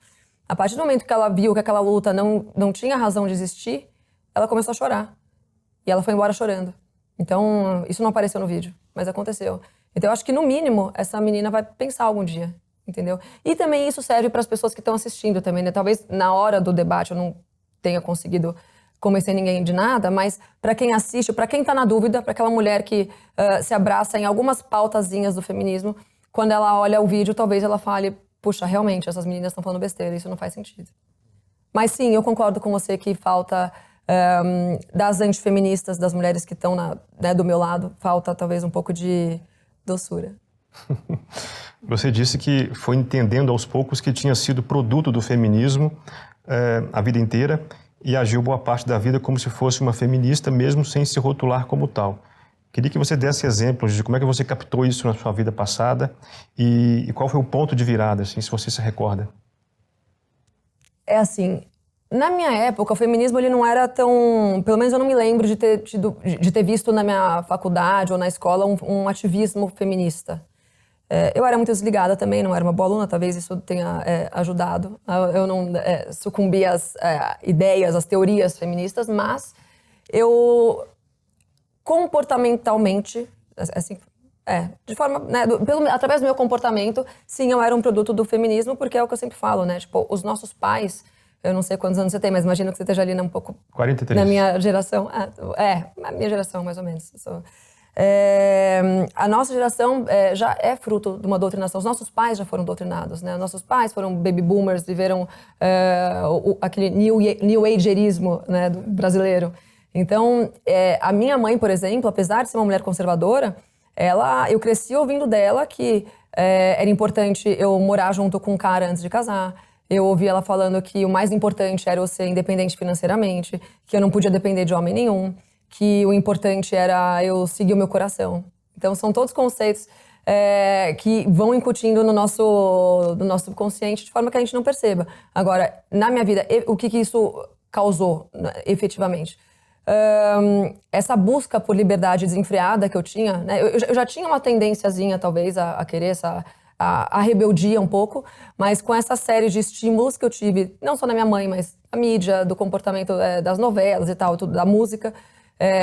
[SPEAKER 2] A partir do momento que ela viu que aquela luta não tinha razão de existir, ela começou a chorar. E ela foi embora chorando. Então, isso não apareceu no vídeo, mas aconteceu. Então, eu acho que, no mínimo, essa menina vai pensar algum dia, entendeu? E também isso serve para as pessoas que estão assistindo também, né? Talvez, na hora do debate, eu não tenha conseguido convencer ninguém de nada, mas para quem assiste, para quem está na dúvida, para aquela mulher que se abraça em algumas pautazinhas do feminismo, quando ela olha o vídeo, talvez ela fale: puxa, realmente, essas meninas estão falando besteira, isso não faz sentido. Mas sim, eu concordo com você que falta, das antifeministas, das mulheres que estão né, do meu lado, falta talvez um pouco de doçura.
[SPEAKER 3] Você disse que foi entendendo aos poucos que tinha sido produto do feminismo a vida inteira e agiu boa parte da vida como se fosse uma feminista, mesmo sem se rotular como tal. Queria que você desse exemplos de como é que você captou isso na sua vida passada e qual foi o ponto de virada, assim, se você se recorda.
[SPEAKER 2] É assim, na minha época, o feminismo ele não era tão... Pelo menos eu não me lembro de ter visto na minha faculdade ou na escola um ativismo feminista. Eu era muito desligada também, não era uma boa aluna, talvez isso tenha ajudado. Eu não sucumbi às ideias, às teorias feministas, mas eu comportamentalmente, assim, de forma, né, através do meu comportamento, sim, eu era um produto do feminismo, porque é o que eu sempre falo, né? Tipo, os nossos pais, eu não sei quantos anos você tem, mas imagino que você esteja ali um pouco...
[SPEAKER 3] 43.
[SPEAKER 2] Na minha geração. Na minha geração, mais ou menos. A nossa geração já é fruto de uma doutrinação. Os nossos pais já foram doutrinados, né? Nossos pais foram baby boomers, viveram aquele new ageismo, né, brasileiro. Então, a minha mãe, por exemplo, apesar de ser uma mulher conservadora, eu cresci ouvindo dela que era importante eu morar junto com um cara antes de casar. Eu ouvi ela falando que o mais importante era eu ser independente financeiramente, que eu não podia depender de homem nenhum, que o importante era eu seguir o meu coração. Então, são todos conceitos que vão incutindo no nosso subconsciente de forma que a gente não perceba. Agora, na minha vida, o que isso causou, efetivamente? Essa busca por liberdade desenfreada que eu tinha, né? Eu já tinha uma tendênciazinha, talvez, a querer a rebeldia um pouco, mas com essa série de estímulos que eu tive, não só da minha mãe, mas da mídia, do comportamento das novelas e tal, tudo, da música,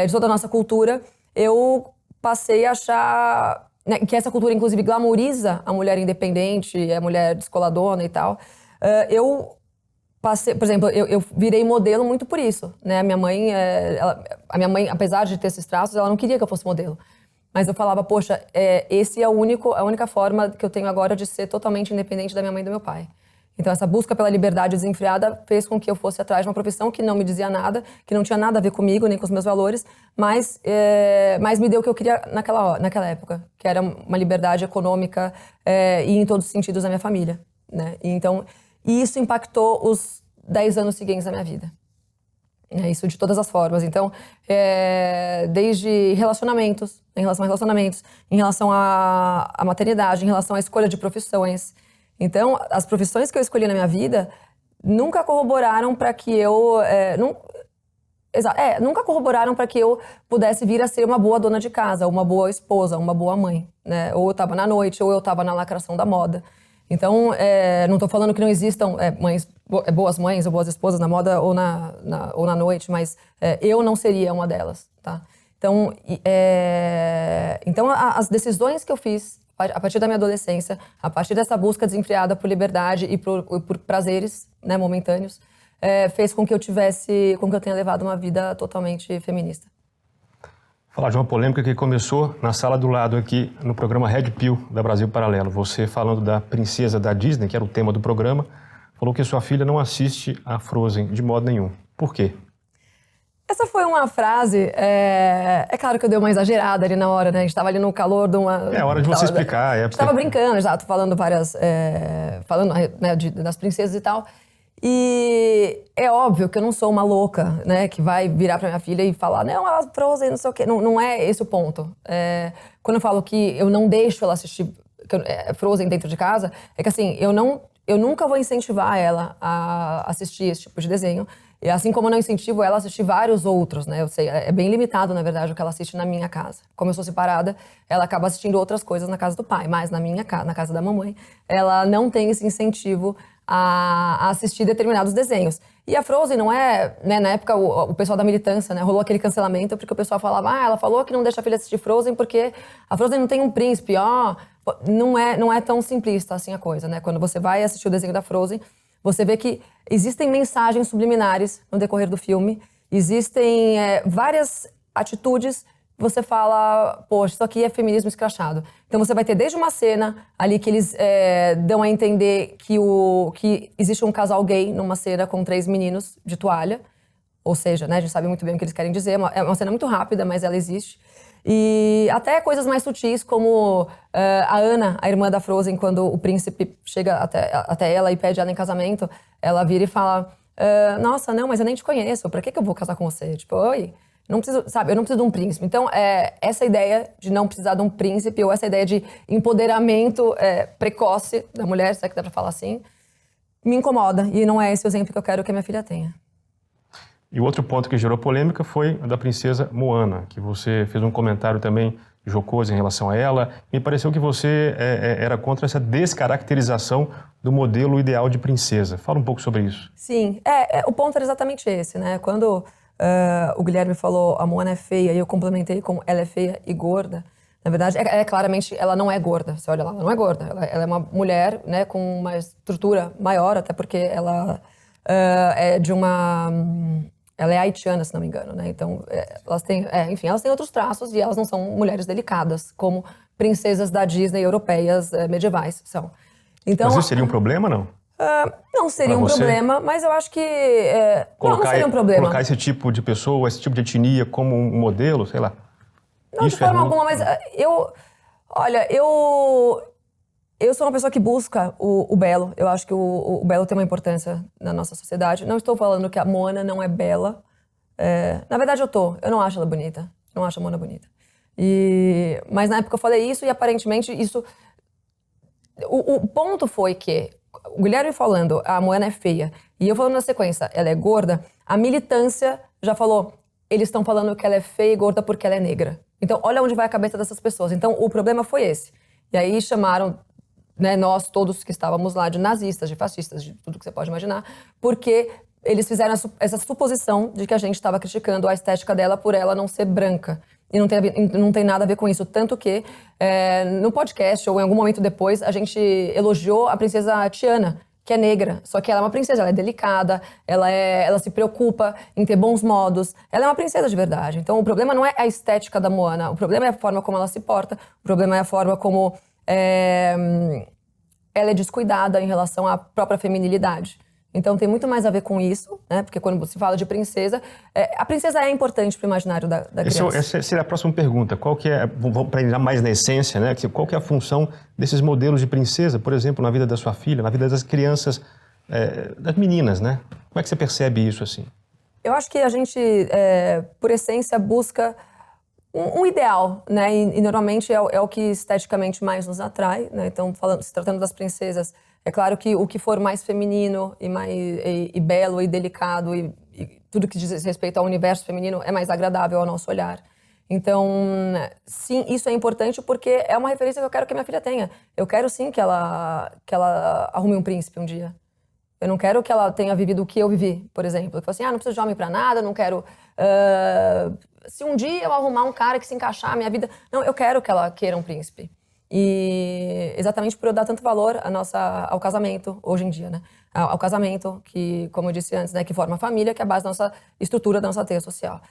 [SPEAKER 2] de toda a nossa cultura, eu passei a achar, né, que essa cultura, inclusive, glamoriza a mulher independente, a mulher descoladona e tal. Eu passei, por exemplo, eu virei modelo muito por isso, né? A minha mãe, apesar de ter esses traços, ela não queria que eu fosse modelo. Mas eu falava, poxa, esse é a única forma que eu tenho agora de ser totalmente independente da minha mãe e do meu pai. Então, essa busca pela liberdade desenfreada fez com que eu fosse atrás de uma profissão que não me dizia nada, que não tinha nada a ver comigo, nem com os meus valores, mas me deu o que eu queria naquela época, que era uma liberdade econômica e em todos os sentidos da minha família, né? E isso impactou os 10 anos seguintes da minha vida. Isso de todas as formas. Então, desde relacionamentos, em relação a relacionamentos, em relação à maternidade, em relação à escolha de profissões. Então, as profissões que eu escolhi na minha vida nunca corroboraram para que eu... nunca corroboraram para que eu pudesse vir a ser uma boa dona de casa, uma boa esposa, uma boa mãe, né? Ou eu estava na noite, ou eu estava na lacração da moda. Então, não estou falando que não existam boas mães ou boas esposas na moda ou na noite, mas eu não seria uma delas, tá? Então, as decisões que eu fiz a partir da minha adolescência, a partir dessa busca desenfreada por liberdade e por prazeres, né, momentâneos, fez com que eu tenha levado uma vida totalmente feminista.
[SPEAKER 3] Falar de uma polêmica que começou na sala do lado aqui no programa Red Pill da Brasil Paralelo. Você falando da princesa da Disney, que era o tema do programa, falou que sua filha não assiste a Frozen de modo nenhum. Por quê?
[SPEAKER 2] Essa foi uma frase, claro que eu dei uma exagerada ali na hora, né? A gente estava ali no calor de uma...
[SPEAKER 3] É hora de você explicar.
[SPEAKER 2] A gente estava brincando, exato, falando né, das princesas e tal. E é óbvio que eu não sou uma louca, né, que vai virar pra minha filha e falar, não, ela Frozen, não sei o quê. Não é esse o ponto. Quando eu falo que eu não deixo ela assistir Frozen dentro de casa, é que assim, eu nunca vou incentivar ela a assistir esse tipo de desenho. E assim como eu não incentivo ela a assistir vários outros, né? Eu sei, é bem limitado, na verdade, o que ela assiste na minha casa. Como eu sou separada, ela acaba assistindo outras coisas na casa do pai, mas na casa da mamãe, ela não tem esse incentivo a assistir determinados desenhos. E a Frozen não é, né, na época o pessoal da militância, né, rolou aquele cancelamento porque o pessoal falava, ela falou que não deixa a filha assistir Frozen porque a Frozen não tem um príncipe, não é tão simplista assim a coisa, né? Quando você vai assistir o desenho da Frozen, você vê que existem mensagens subliminares no decorrer do filme, existem várias atitudes. Você fala, poxa, isso aqui é feminismo escrachado. Então você vai ter desde uma cena ali que eles dão a entender que existe um casal gay numa cena com 3 meninos de toalha. Ou seja, né, a gente sabe muito bem o que eles querem dizer. É uma cena muito rápida, mas ela existe. E até coisas mais sutis, como a Anna, a irmã da Frozen, quando o príncipe chega até ela e pede ela em casamento, ela vira e fala, nossa, não, mas eu nem te conheço, pra que eu vou casar com você? Tipo, oi... Não preciso, sabe, eu não preciso de um príncipe. Então, essa ideia de não precisar de um príncipe, ou essa ideia de empoderamento precoce da mulher, se é que dá pra falar assim, me incomoda. E não é esse o exemplo que eu quero que a minha filha tenha.
[SPEAKER 3] E o outro ponto que gerou polêmica foi a da princesa Moana, que você fez um comentário também jocoso em relação a ela. Me pareceu que você era contra essa descaracterização do modelo ideal de princesa. Fala um pouco sobre isso.
[SPEAKER 2] Sim, o ponto era exatamente esse, né? Quando... o Guilherme falou, a Moana é feia, e eu complementei com ela é feia e gorda. Na verdade, claramente, ela não é gorda. Você olha lá, ela não é gorda. Ela é uma mulher, né, com uma estrutura maior, até porque ela ela é haitiana, se não me engano, né? Então, elas têm outros traços e elas não são mulheres delicadas, como princesas da Disney europeias medievais são. Então,
[SPEAKER 3] mas isso seria um problema, não?
[SPEAKER 2] Não seria um problema, mas eu acho que... não seria um problema.
[SPEAKER 3] Colocar esse tipo de pessoa, esse tipo de etnia como um modelo, sei lá.
[SPEAKER 2] Não, de forma alguma, mas eu sou uma pessoa que busca o belo. Eu acho que o belo tem uma importância na nossa sociedade. Não estou falando que a Moana não é bela. Na verdade, eu não acho ela bonita. Não acho a Moana bonita. Mas na época eu falei isso e aparentemente isso... O ponto foi que o Guilherme falando, a Moana é feia, e eu falando na sequência, ela é gorda, a militância já falou, eles estão falando que ela é feia e gorda porque ela é negra. Então, olha onde vai a cabeça dessas pessoas. Então, o problema foi esse. E aí chamaram, né, nós todos que estávamos lá de nazistas, de fascistas, de tudo que você pode imaginar, porque eles fizeram essa suposição de que a gente estava criticando a estética dela por ela não ser branca. E não tem nada a ver com isso. Tanto que, no podcast, ou em algum momento depois, a gente elogiou a princesa Tiana, que é negra. Só que ela é uma princesa, ela é delicada, ela se preocupa em ter bons modos. Ela é uma princesa de verdade. Então, o problema não é a estética da Moana. O problema é a forma como ela se porta. O problema é a forma como ela é descuidada em relação à própria feminilidade. Então tem muito mais a ver com isso, né? Porque quando se fala de princesa, a princesa é importante para o imaginário da criança.
[SPEAKER 3] Essa seria a próxima pergunta. Qual que é, para entrar mais na essência, né? Qual que é a função desses modelos de princesa, por exemplo, na vida da sua filha, na vida das crianças, das meninas, né? Como é que você percebe isso assim?
[SPEAKER 2] Eu acho que a gente, por essência, busca um ideal, né? E normalmente é o que esteticamente mais nos atrai, né? Então, se tratando das princesas, é claro que o que for mais feminino e belo e delicado e tudo que diz respeito ao universo feminino é mais agradável ao nosso olhar. Então, sim, isso é importante porque é uma referência que eu quero que a minha filha tenha. Eu quero sim que ela arrume um príncipe um dia. Eu não quero que ela tenha vivido o que eu vivi, por exemplo. Eu falo assim, não preciso de homem pra nada, não quero... se um dia eu arrumar um cara que se encaixar na minha vida... Não, eu quero que ela queira um príncipe. E exatamente por eu dar tanto valor ao casamento, hoje em dia, né? Ao casamento, que, como eu disse antes, né, que forma a família, que é a base da nossa estrutura, da nossa teia social.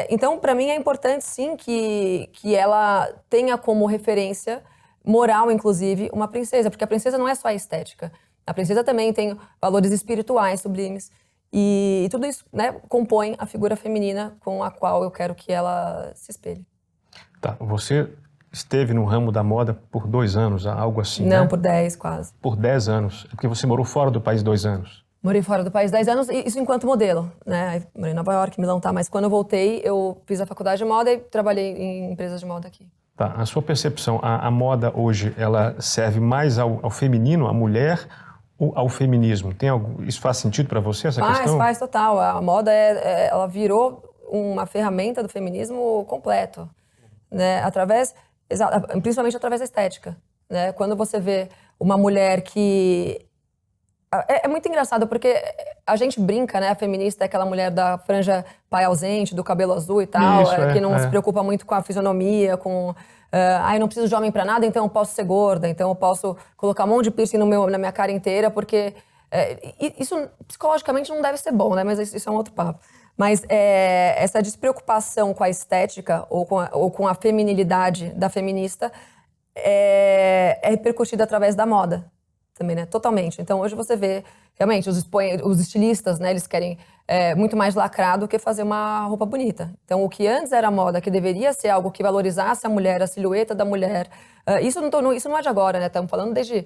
[SPEAKER 2] Então, para mim, é importante, sim, que ela tenha como referência moral, inclusive, uma princesa. Porque a princesa não é só a estética. A princesa também tem valores espirituais sublimes. E tudo isso, né, compõe a figura feminina com a qual eu quero que ela se espelhe.
[SPEAKER 3] Tá, você esteve no ramo da moda por 2 anos, algo assim,
[SPEAKER 2] Não,
[SPEAKER 3] né?
[SPEAKER 2] por 10 quase.
[SPEAKER 3] Por 10 anos. É porque você morou fora do país 2 anos.
[SPEAKER 2] Morei fora do país 10 anos, isso enquanto modelo, né? Morei em Nova York, Milão, tá? Mas quando eu voltei, eu fiz a faculdade de moda e trabalhei em empresas de moda aqui.
[SPEAKER 3] Tá, a sua percepção, a moda hoje, ela serve mais ao feminino, à mulher, ou ao feminismo? Isso faz sentido para você, essa questão?
[SPEAKER 2] Faz total. A moda, ela virou uma ferramenta do feminismo completo, né? Principalmente através da estética, né? Quando você vê uma mulher que... É muito engraçado, porque a gente brinca, né? A feminista é aquela mulher da franja pai ausente, do cabelo azul e tal, que não se preocupa muito com a fisionomia, eu não preciso de homem pra nada, então eu posso ser gorda, então eu posso colocar um monte de piercing na minha cara inteira, porque isso psicologicamente não deve ser bom, né? Mas isso é um outro papo. Mas essa despreocupação com a estética ou com a feminilidade da feminista é repercutida através da moda também, né? Totalmente. Então hoje você vê, realmente, os estilistas, né? Eles querem muito mais lacrar do que fazer uma roupa bonita. Então o que antes era moda, que deveria ser algo que valorizasse a mulher, a silhueta da mulher, isso não é de agora, né? Estamos falando desde...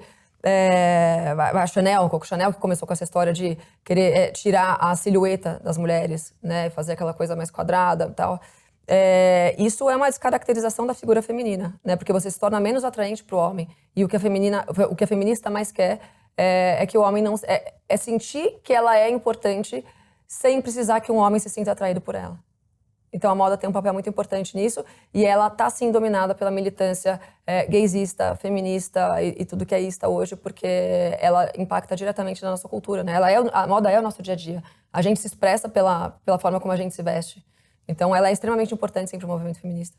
[SPEAKER 2] a Chanel, Coco Chanel, que começou com essa história de querer tirar a silhueta das mulheres, né, fazer aquela coisa mais quadrada e tal. Isso é uma descaracterização da figura feminina, né, porque você se torna menos atraente para o homem. E o que a feminista mais quer é que o homem não... É sentir que ela é importante sem precisar que um homem se sinta atraído por ela. Então a moda tem um papel muito importante nisso e ela está sim dominada pela militância gaysista, feminista e tudo que é ista hoje, porque ela impacta diretamente na nossa cultura, né? A moda é o nosso dia a dia. A gente se expressa pela forma como a gente se veste. Então ela é extremamente importante sempre para o movimento feminista.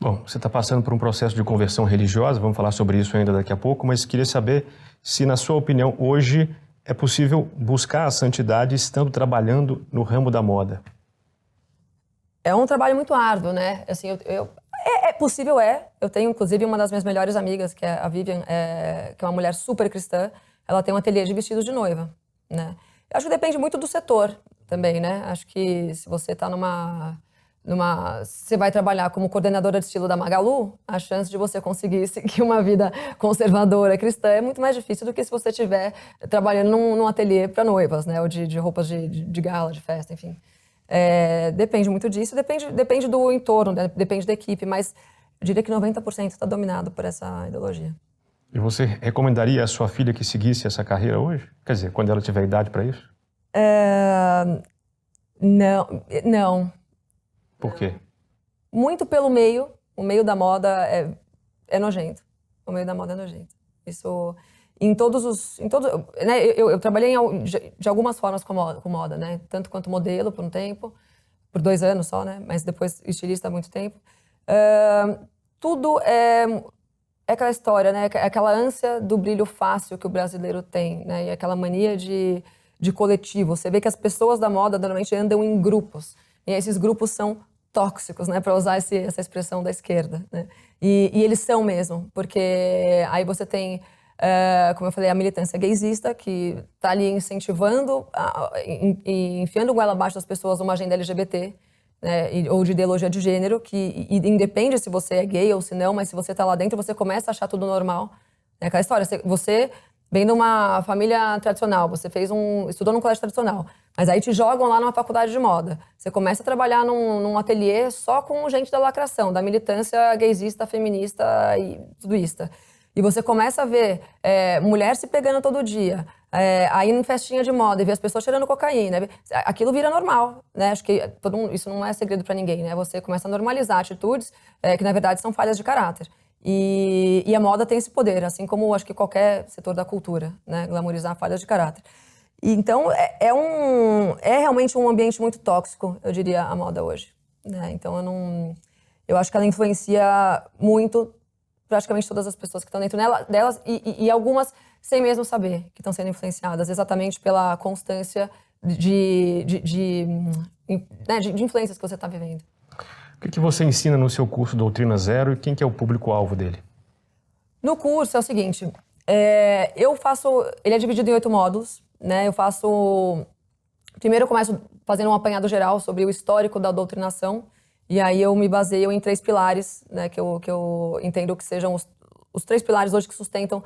[SPEAKER 3] Bom, você está passando por um processo de conversão religiosa, vamos falar sobre isso ainda daqui a pouco, mas queria saber se, na sua opinião, hoje é possível buscar a santidade estando trabalhando no ramo da moda.
[SPEAKER 2] É um trabalho muito árduo, né? Assim, é possível, Eu tenho, inclusive, uma das minhas melhores amigas, que é a Vivian, que é uma mulher super cristã. Ela tem um ateliê de vestidos de noiva, né? Eu acho que depende muito do setor também, né? Acho que se você está você vai trabalhar como coordenadora de estilo da Magalu, a chance de você conseguir seguir uma vida conservadora cristã é muito mais difícil do que se você estiver trabalhando num ateliê para noivas, né? Ou de roupas de gala, de festa, enfim. Depende muito disso, depende do entorno, né? Depende da equipe, mas eu diria que 90% está dominado por essa ideologia.
[SPEAKER 3] E você recomendaria à sua filha que seguisse essa carreira hoje? Quer dizer, quando ela tiver idade para isso?
[SPEAKER 2] Não.
[SPEAKER 3] Por quê?
[SPEAKER 2] Muito pelo meio. O meio da moda é nojento. O meio da moda é nojento. Isso né, eu trabalhei de algumas formas com moda, né? Tanto quanto modelo por um tempo, por 2 anos só, né? Mas depois estilista há muito tempo. Tudo é aquela história, né? Aquela ânsia do brilho fácil que o brasileiro tem, né? E aquela mania de coletivo. Você vê que as pessoas da moda normalmente andam em grupos. E esses grupos são tóxicos, né? Para usar essa expressão da esquerda, né? E eles são mesmo, porque aí você tem, como eu falei, a militância gaysista, que está ali incentivando e enfiando goela abaixo das pessoas uma agenda LGBT, né, ou de ideologia de gênero, que independe se você é gay ou se não, mas se você está lá dentro, você começa a achar tudo normal. É aquela história, você vem de uma família tradicional, você estudou num colégio tradicional, mas aí te jogam lá numa faculdade de moda. Você começa a trabalhar num ateliê só com gente da lacração, da militância gaysista, feminista e tudoista. E você começa a ver mulher se pegando todo dia, aí em festinha de moda e ver as pessoas cheirando cocaína. Aquilo vira normal, né? Acho que isso não é segredo para ninguém, né? Você começa a normalizar atitudes que, na verdade, são falhas de caráter. E a moda tem esse poder, assim como acho que qualquer setor da cultura, né? Glamorizar falhas de caráter. E, então, é realmente um ambiente muito tóxico, eu diria, a moda hoje, né? Então, eu acho que ela influencia muito praticamente todas as pessoas que estão dentro delas e algumas sem mesmo saber que estão sendo influenciadas, exatamente pela constância de influências que você está vivendo.
[SPEAKER 3] O que você ensina no seu curso Doutrina Zero e quem que é o público-alvo dele?
[SPEAKER 2] No curso é o seguinte, ele é dividido em 8 módulos, né? Primeiro eu começo fazendo um apanhado geral sobre o histórico da doutrinação, e aí eu me baseio em 3 pilares, né, que eu entendo que sejam os 3 pilares hoje que sustentam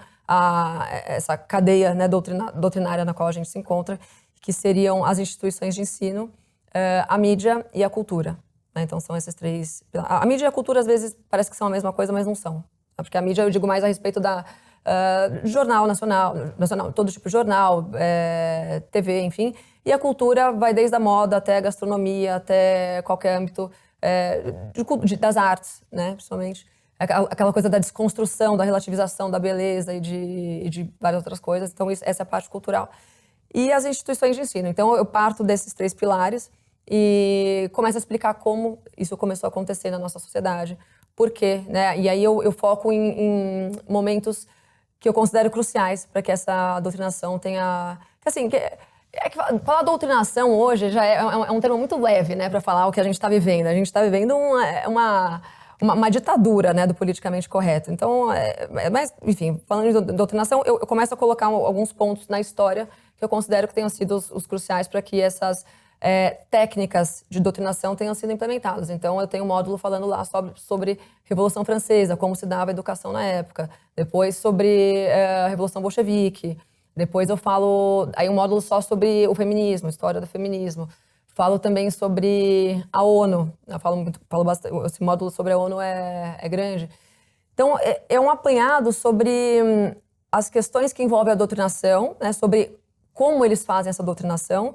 [SPEAKER 2] essa cadeia, né, doutrinária na qual a gente se encontra, que seriam as instituições de ensino, a mídia e a cultura. Né? Então são esses 3 pilares. A mídia e a cultura às vezes parece que são a mesma coisa, mas não são. Porque a mídia eu digo mais a respeito da jornal nacional, todo tipo de jornal, TV, enfim. E a cultura vai desde a moda até a gastronomia, até qualquer âmbito das artes, né, principalmente. Aquela coisa da desconstrução, da relativização da beleza e de várias outras coisas. Então, essa é a parte cultural. E as instituições de ensino. Então, eu parto desses 3 pilares e começo a explicar como isso começou a acontecer na nossa sociedade. Por quê, né? E aí eu foco em momentos que eu considero cruciais para que essa doutrinação tenha... Assim, falar doutrinação hoje já é um termo muito leve, né, para falar o que a gente está vivendo. A gente está vivendo uma ditadura, né, do politicamente correto. Então, mas, enfim, falando de doutrinação, eu começo a colocar alguns pontos na história que eu considero que tenham sido os cruciais para que essas técnicas de doutrinação tenham sido implementadas. Então, eu tenho um módulo falando lá sobre Revolução Francesa, como se dava a educação na época. Depois, sobre a Revolução Bolchevique. Depois eu falo, aí um módulo só sobre o feminismo, história do feminismo. Falo também sobre a ONU. Eu falo bastante, esse módulo sobre a ONU é grande. Então, é um apanhado sobre as questões que envolvem a doutrinação, né, sobre como eles fazem essa doutrinação.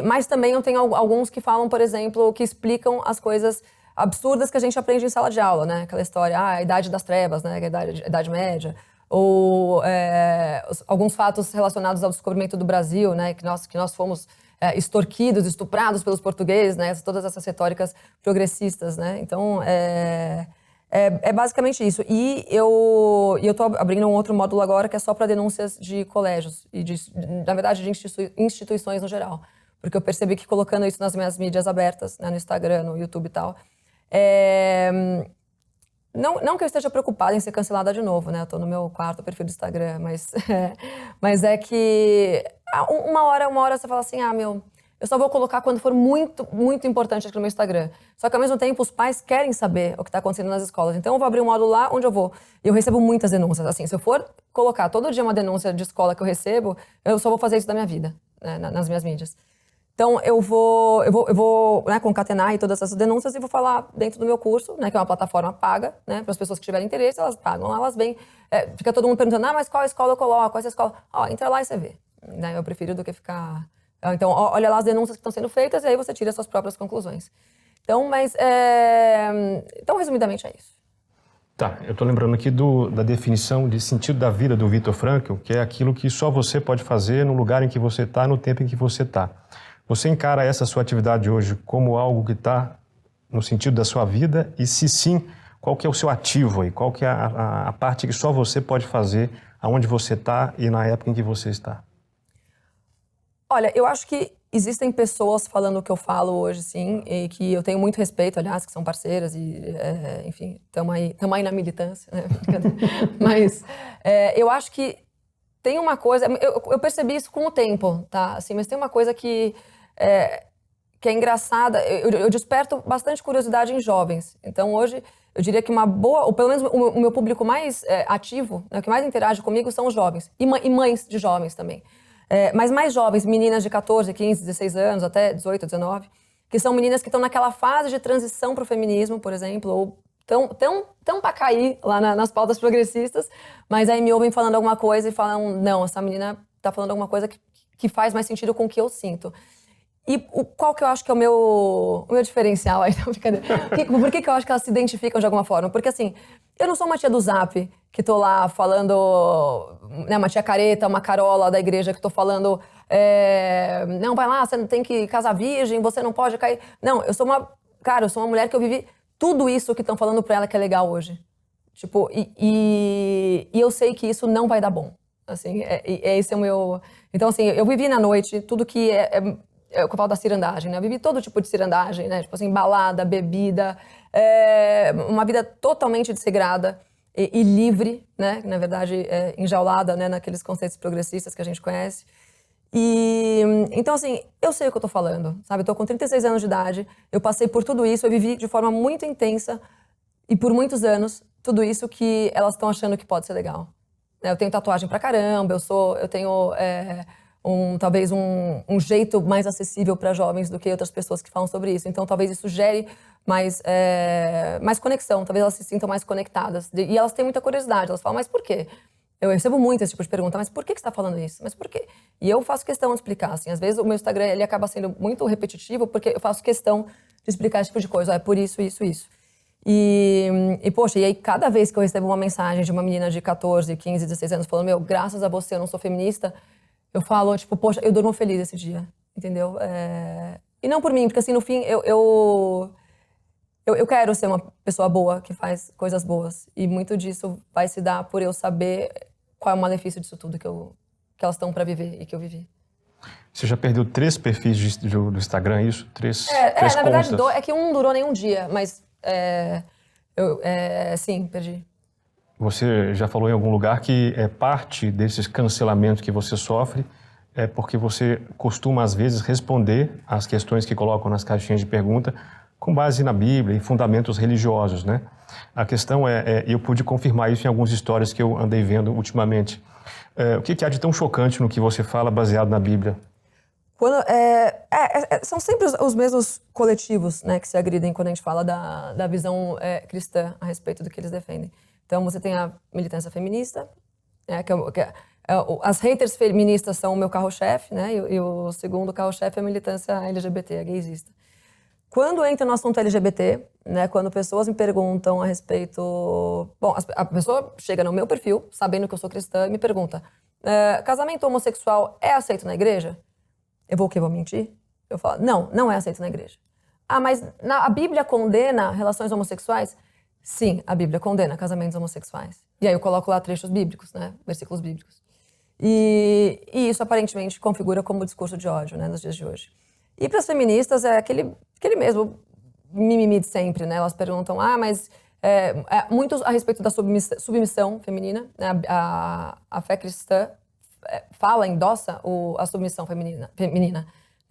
[SPEAKER 2] Mas também eu tenho alguns que falam, por exemplo, que explicam as coisas absurdas que a gente aprende em sala de aula, né? Aquela história, a Idade das Trevas, né? A Idade Média. Ou alguns fatos relacionados ao descobrimento do Brasil, né, que nós fomos extorquidos, estuprados pelos portugueses, né, todas essas retóricas progressistas, né, então é basicamente isso. E eu estou abrindo um outro módulo agora que é só para denúncias de colégios e na verdade de instituições no geral, porque eu percebi que colocando isso nas minhas mídias abertas, né, no Instagram, no YouTube e tal, não que eu esteja preocupada em ser cancelada de novo, né? Eu tô no meu 4º perfil do Instagram, mas é que uma hora você fala assim, eu só vou colocar quando for muito, muito importante aqui no meu Instagram. Só que ao mesmo tempo os pais querem saber o que está acontecendo nas escolas. Então eu vou abrir um módulo lá onde eu recebo muitas denúncias. Assim, se eu for colocar todo dia uma denúncia de escola que eu recebo, eu só vou fazer isso da minha vida, né? Nas minhas mídias. Então, eu vou né, concatenar aí todas essas denúncias e vou falar dentro do meu curso, né, que é uma plataforma paga, né, para as pessoas que tiverem interesse, elas pagam, elas vêm, fica todo mundo perguntando, mas qual escola eu coloco, qual é essa escola? Ó, entra lá e você vê, né, eu prefiro do que ficar... Então, olha lá as denúncias que estão sendo feitas e aí você tira as suas próprias conclusões. Então, então resumidamente é isso.
[SPEAKER 3] Tá, eu estou lembrando aqui da definição de sentido da vida do Viktor Frankl, que é aquilo que só você pode fazer no lugar em que você está, no tempo em que você está. Você encara essa sua atividade hoje como algo que está no sentido da sua vida? E se sim, qual que é o seu ativo aí? Qual que é a parte que só você pode fazer aonde você está e na época em que você está?
[SPEAKER 2] Olha, eu acho que existem pessoas falando o que eu falo hoje, sim, e que eu tenho muito respeito, aliás, que são parceiras e, enfim, estamos aí na militância, né? Mas eu acho que tem uma coisa, eu percebi isso com o tempo, tá? Assim, mas tem uma coisa que é engraçada, eu desperto bastante curiosidade em jovens. Então, hoje, eu diria que uma boa, ou pelo menos o meu público mais ativo, né, que mais interage comigo são os jovens, e mães de jovens também. Mas mais jovens, meninas de 14, 15, 16 anos, até 18, 19, que são meninas que estão naquela fase de transição para o feminismo, por exemplo, ou tão para cair lá nas pautas progressistas, mas aí me ouvem falando alguma coisa e falam, não, essa menina tá falando alguma coisa que faz mais sentido com o que eu sinto. E qual que eu acho que é o meu diferencial aí? Não, brincadeira. Por que eu acho que elas se identificam de alguma forma? Porque assim, eu não sou uma tia do Zap, que tô lá falando, né, uma tia careta, uma carola da igreja que tô falando, não, vai lá, você tem que casar virgem, você não pode cair. Não, eu sou uma mulher que eu vivi tudo isso que estão falando pra ela que é legal hoje. Tipo, e eu sei que isso não vai dar bom. Assim, esse é o meu... Então, assim, eu vivi na noite tudo que é o que eu falo da cirandagem, né? Eu vivi todo tipo de cirandagem, né? Tipo assim, balada, bebida, uma vida totalmente desregrada e livre, né? Na verdade, enjaulada, né? Naqueles conceitos progressistas que a gente conhece. E, então, assim, eu sei o que eu tô falando, sabe? Eu tô com 36 anos de idade, eu passei por tudo isso, eu vivi de forma muito intensa e por muitos anos tudo isso que elas estão achando que pode ser legal. Eu tenho tatuagem pra caramba, eu tenho... talvez um jeito mais acessível para jovens do que outras pessoas que falam sobre isso. Então, talvez isso gere mais conexão, talvez elas se sintam mais conectadas. E elas têm muita curiosidade, elas falam, mas por quê? Eu recebo muito esse tipo de pergunta, mas por que você está falando isso? Mas por quê? E eu faço questão de explicar, assim, às vezes o meu Instagram ele acaba sendo muito repetitivo porque eu faço questão de explicar esse tipo de coisa, é por isso, isso, isso. Poxa, e aí cada vez que eu recebo uma mensagem de uma menina de 14, 15, 16 anos falando, meu, graças a você eu não sou feminista, eu falo, tipo, poxa, eu durmo feliz esse dia, entendeu? E não por mim, porque assim, no fim, eu quero ser uma pessoa boa, que faz coisas boas. E muito disso vai se dar por eu saber qual é o malefício disso tudo que elas estão pra viver e que eu vivi.
[SPEAKER 3] Você já perdeu 3 perfis do Instagram, isso? 3
[SPEAKER 2] na verdade,
[SPEAKER 3] contas?
[SPEAKER 2] é que um não durou nem um dia, mas sim, perdi.
[SPEAKER 3] Você já falou em algum lugar que parte desses cancelamentos que você sofre é porque você costuma, às vezes, responder às questões que colocam nas caixinhas de pergunta com base na Bíblia e fundamentos religiosos, né? A questão eu pude confirmar isso em algumas histórias que eu andei vendo ultimamente. O que há de tão chocante no que você fala baseado na Bíblia?
[SPEAKER 2] São sempre os mesmos coletivos, né, que se agridem quando a gente fala da visão cristã a respeito do que eles defendem. Então, você tem a militância feminista, as haters feministas são o meu carro-chefe, né? E o segundo carro-chefe é a militância LGBT, a gaysista. Quando entra no assunto LGBT, né, quando pessoas me perguntam a respeito... Bom, a pessoa chega no meu perfil, sabendo que eu sou cristã, e me pergunta, casamento homossexual é aceito na igreja? Eu vou o quê? Vou mentir? Eu falo, não é aceito na igreja. Ah, mas a Bíblia condena relações homossexuais? Sim, a Bíblia condena casamentos homossexuais. E aí eu coloco lá trechos bíblicos, né? Versículos bíblicos. E isso aparentemente configura como discurso de ódio, né? Nos dias de hoje. E para as feministas é aquele mesmo mimimi de sempre, né? Elas perguntam, mas... muito a respeito da submissão feminina, né? A fé cristã endossa a submissão feminina.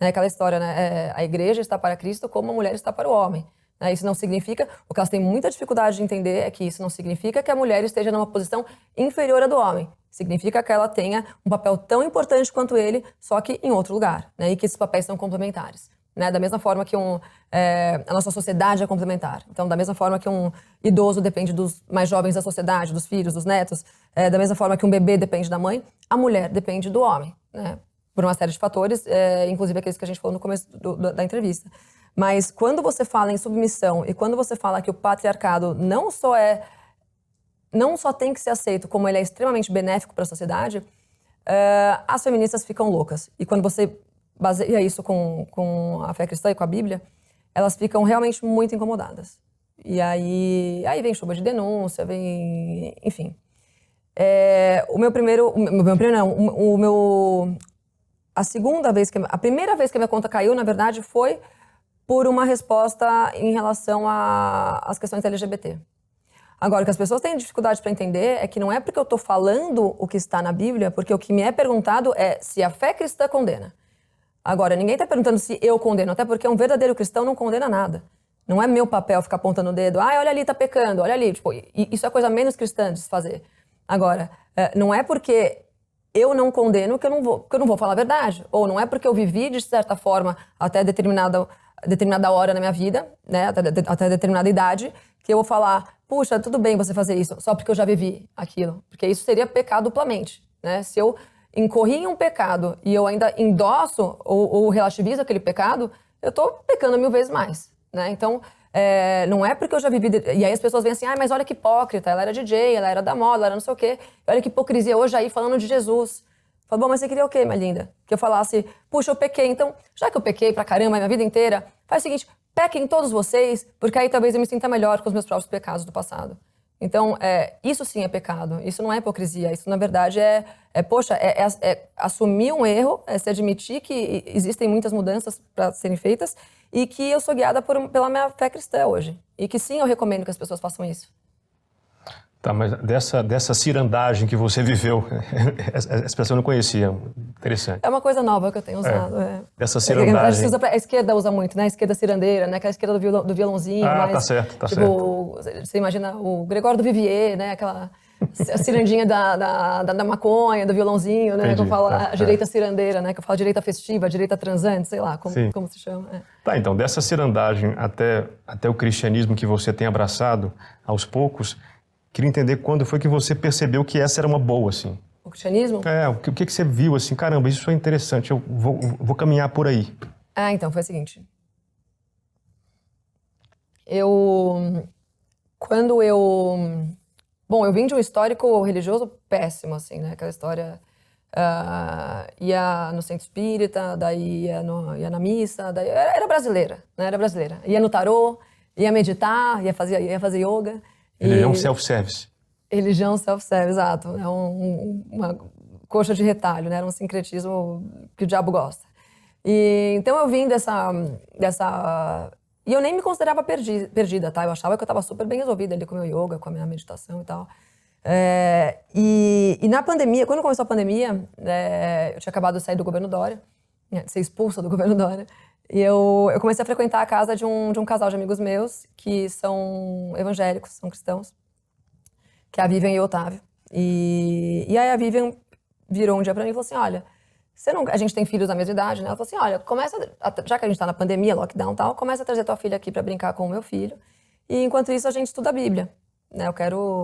[SPEAKER 2] Né? Aquela história, né? A igreja está para Cristo como a mulher está para o homem. Né? Isso não significa, o que elas têm muita dificuldade de entender é que isso não significa que a mulher esteja numa posição inferior à do homem. Significa que ela tenha um papel tão importante quanto ele, só que em outro lugar, né? E que esses papéis são complementares. Né? Da mesma forma que a nossa sociedade é complementar. Então, da mesma forma que um idoso depende dos mais jovens da sociedade, dos filhos, dos netos, da mesma forma que um bebê depende da mãe, a mulher depende do homem, né? Por uma série de fatores, inclusive aqueles que a gente falou no começo da entrevista. Mas quando você fala em submissão e quando você fala que o patriarcado não só tem que ser aceito, como ele é extremamente benéfico para a sociedade, as feministas ficam loucas. E quando você baseia isso com a fé cristã e com a Bíblia, elas ficam realmente muito incomodadas. E aí vem chuva de denúncia, vem... Enfim. A primeira vez que a minha conta caiu, na verdade, foi por uma resposta em relação às questões LGBT. Agora, o que as pessoas têm dificuldade para entender é que não é porque eu estou falando o que está na Bíblia, porque o que me é perguntado é se a fé cristã condena. Agora, ninguém está perguntando se eu condeno, até porque um verdadeiro cristão não condena nada. Não é meu papel ficar apontando o dedo, olha ali, tá pecando, olha ali. Tipo, isso é a coisa menos cristã de se fazer. Agora, não é porque eu não condeno que eu não vou falar a verdade. Ou não é porque eu vivi, de certa forma, até determinada hora na minha vida, né, até determinada idade, que eu vou falar, puxa, tudo bem você fazer isso, só porque eu já vivi aquilo. Porque isso seria pecado duplamente, né? Se eu incorri em um pecado e eu ainda endosso ou relativizo aquele pecado, eu tô pecando 1000 vezes mais, né? Então, não é porque eu já vivi... E aí as pessoas vêm assim, mas olha que hipócrita, ela era DJ, ela era da moda, ela era não sei o quê. Olha que hipocrisia hoje aí falando de Jesus. Falo, bom, mas você queria o quê, minha linda? Que eu falasse, puxa, eu pequei, então, já que eu pequei pra caramba a minha vida inteira, faz o seguinte, pequem todos vocês, porque aí talvez eu me sinta melhor com os meus próprios pecados do passado. Então, isso sim é pecado, isso não é hipocrisia, isso na verdade é assumir um erro, se admitir que existem muitas mudanças para serem feitas e que eu sou guiada pela minha fé cristã hoje. E que sim, eu recomendo que as pessoas façam isso.
[SPEAKER 3] Tá, mas dessa cirandagem que você viveu, essa expressão eu não conhecia, interessante.
[SPEAKER 2] É uma coisa nova que eu tenho usado.
[SPEAKER 3] Dessa cirandagem.
[SPEAKER 2] A esquerda usa muito, né? A esquerda cirandeira, né? Aquela esquerda do violãozinho.
[SPEAKER 3] Tá certo, tá certo.
[SPEAKER 2] Você imagina o Gregório do Vivier, né? Aquela cirandinha da maconha, do violãozinho, né? Entendi, que eu falo a direita cirandeira, né? Que eu falo direita festiva, direita transante, sei lá, como se chama.
[SPEAKER 3] Tá, então, dessa cirandagem até o cristianismo que você tem abraçado aos poucos, queria entender quando foi que você percebeu que essa era uma boa, assim.
[SPEAKER 2] O cristianismo?
[SPEAKER 3] O que você viu, assim, caramba, isso é interessante, eu vou caminhar por aí.
[SPEAKER 2] Então, foi o seguinte. Bom, eu vim de um histórico religioso péssimo, assim, né? Aquela história... ia no centro espírita, daí ia na missa, daí era brasileira, né? Era brasileira. Ia no tarô, ia meditar, ia fazer yoga.
[SPEAKER 3] Religião self-service. Religião
[SPEAKER 2] self-service, exato. É uma coxa de retalho, né? Era um sincretismo que o diabo gosta. Então eu vim dessa... E eu nem me considerava perdida, tá? Eu achava que eu estava super bem resolvida ali com o meu yoga, com a minha meditação e tal. E na pandemia, quando começou a pandemia, eu tinha acabado de sair do governo Dória, de ser expulsa do governo Dória. E eu comecei a frequentar a casa de um casal de amigos meus que são evangélicos, são cristãos, que é a Vivian e o Otávio. E aí a Vivian virou um dia pra mim e falou assim, olha, a gente tem filhos da mesma idade, né? Ela falou assim, olha, já que a gente tá na pandemia, lockdown e tal, começa a trazer tua filha aqui pra brincar com o meu filho. E enquanto isso a gente estuda a Bíblia, né?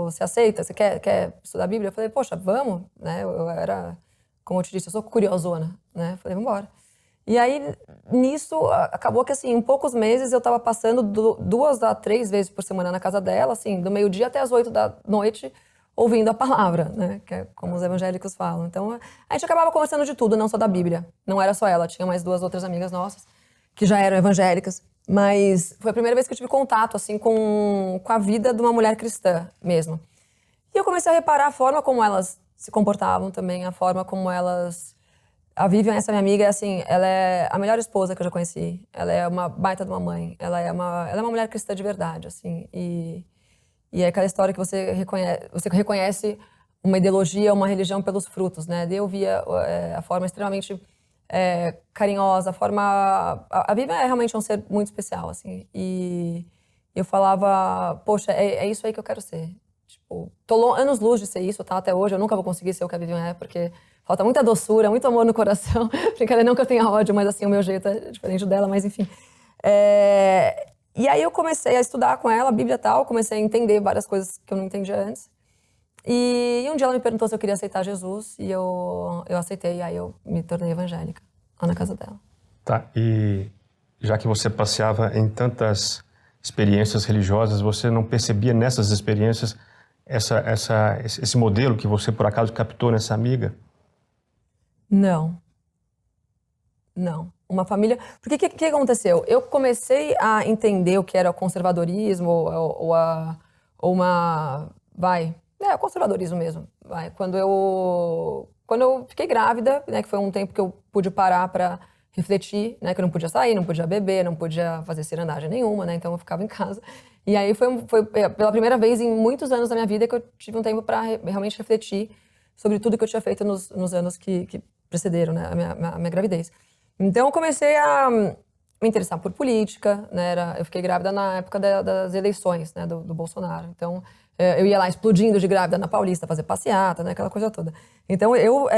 [SPEAKER 2] Você aceita? Você quer estudar a Bíblia? Eu falei, poxa, vamos, né? Eu era, como eu te disse, eu sou curiosona, né? Eu falei, vamos embora. E aí, nisso, acabou que, assim, em poucos meses eu tava passando 2 a 3 vezes por semana na casa dela, assim, do meio-dia até as 8 da noite, ouvindo a palavra, né? Que é como os evangélicos falam. Então, a gente acabava conversando de tudo, não só da Bíblia. Não era só ela, tinha mais 2 outras amigas nossas, que já eram evangélicas. Mas foi a primeira vez que eu tive contato, assim, com a vida de uma mulher cristã mesmo. E eu comecei a reparar a forma como elas se comportavam também, a forma como elas... A Vivian, essa minha amiga, assim, ela é a melhor esposa que eu já conheci. Ela é uma baita de uma mãe. Ela é uma mulher cristã de verdade, assim. E é aquela história que você reconhece uma ideologia, uma religião pelos frutos, né? Daí eu via a forma extremamente carinhosa, a Vivian é realmente um ser muito especial, assim. E eu falava, poxa, é isso aí que eu quero ser. Tipo, tô anos-luz de ser isso, tá? Até hoje eu nunca vou conseguir ser o que a Vivian é, porque falta muita doçura, muito amor no coração. Brincadeira, não que eu tenha ódio, mas assim, o meu jeito é diferente dela, mas enfim. E aí eu comecei a estudar com ela, a Bíblia e tal, comecei a entender várias coisas que eu não entendia antes. E um dia ela me perguntou se eu queria aceitar Jesus, e eu aceitei, e aí eu me tornei evangélica, lá na casa dela.
[SPEAKER 3] Tá, e já que você passeava em tantas experiências religiosas, você não percebia nessas experiências esse modelo que você por acaso captou nessa amiga?
[SPEAKER 2] Não. Uma família... Porque o que aconteceu? Eu comecei a entender o que era o conservadorismo, ou uma... o conservadorismo mesmo. Quando eu fiquei grávida, né, que foi um tempo que eu pude parar para refletir, né, que eu não podia sair, não podia beber, não podia fazer cirandagem nenhuma, né, então eu ficava em casa. E aí foi pela primeira vez em muitos anos da minha vida que eu tive um tempo para realmente refletir sobre tudo que eu tinha feito nos anos que precederam, né, a minha gravidez. Então eu comecei a me interessar por política, né, eu fiquei grávida na época das eleições, né, do Bolsonaro. Então eu ia lá explodindo de grávida na Paulista, fazer passeata, né, aquela coisa toda. Então eu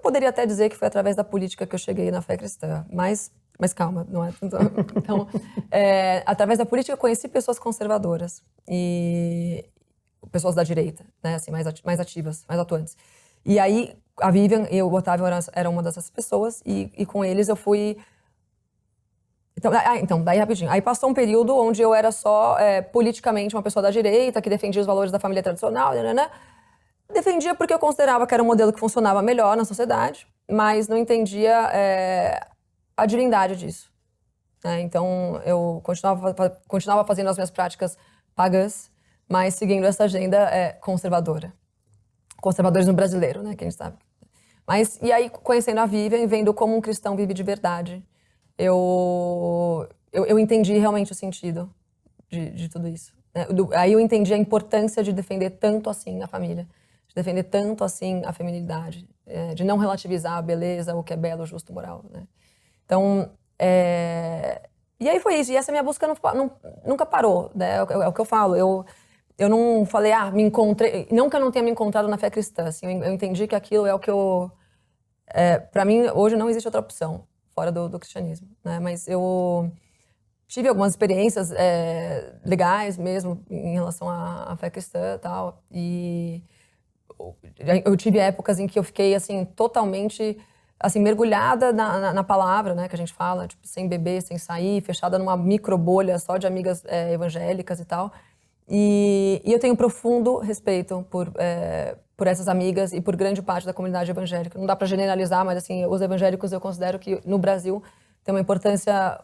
[SPEAKER 2] poderia até dizer que foi através da política que eu cheguei na fé cristã, mas calma, não é? Então, através da política eu conheci pessoas conservadoras e pessoas da direita, né, assim, mais ativas, mais atuantes. E aí a Vivian e o Otávio eram uma dessas pessoas e com eles eu fui... Então, daí rapidinho. Aí passou um período onde eu era só politicamente uma pessoa da direita, que defendia os valores da família tradicional, né? Defendia porque eu considerava que era um modelo que funcionava melhor na sociedade, mas não entendia a divindade disso. Então, eu continuava fazendo as minhas práticas pagãs, mas seguindo essa agenda conservadora. Conservadorismo brasileiro, né, que a gente sabe. E aí, conhecendo a Vivian e vendo como um cristão vive de verdade, eu entendi realmente o sentido de tudo isso. Aí eu entendi a importância de defender tanto assim a família, de defender tanto assim a feminilidade, de não relativizar a beleza, o que é belo, justo, moral, né? Então, e aí foi isso. E essa minha busca nunca parou, né? É o que eu falo. Eu não falei, me encontrei... Não que eu não tenha me encontrado na fé cristã, assim, eu entendi que aquilo é o que eu... Para mim, hoje não existe outra opção fora do cristianismo, né? Mas eu tive algumas experiências legais mesmo em relação à fé cristã e tal. E eu tive épocas em que eu fiquei, assim, totalmente... assim, mergulhada na palavra, né, que a gente fala, tipo, sem beber, sem sair, fechada numa micro bolha só de amigas evangélicas e tal. E eu tenho profundo respeito por essas amigas e por grande parte da comunidade evangélica. Não dá para generalizar, mas assim, os evangélicos eu considero que no Brasil tem uma importância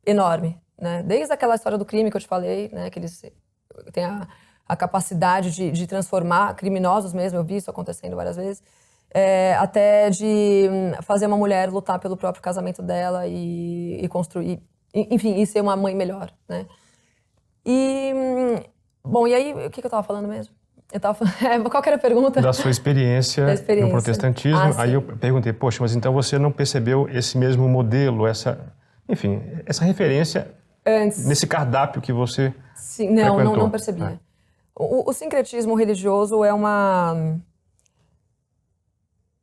[SPEAKER 2] enorme, né? Desde aquela história do crime que eu te falei, né, que eles têm a capacidade de transformar criminosos mesmo, eu vi isso acontecendo várias vezes, até de fazer uma mulher lutar pelo próprio casamento dela e construir, enfim, e ser uma mãe melhor, né? Bom, e aí, o que eu tava falando mesmo? Qual que era a pergunta?
[SPEAKER 3] Da sua experiência no protestantismo. Aí eu perguntei, poxa, mas então você não percebeu esse mesmo modelo, essa referência antes, nesse cardápio que você frequentou?
[SPEAKER 2] Não percebia. O sincretismo religioso é uma...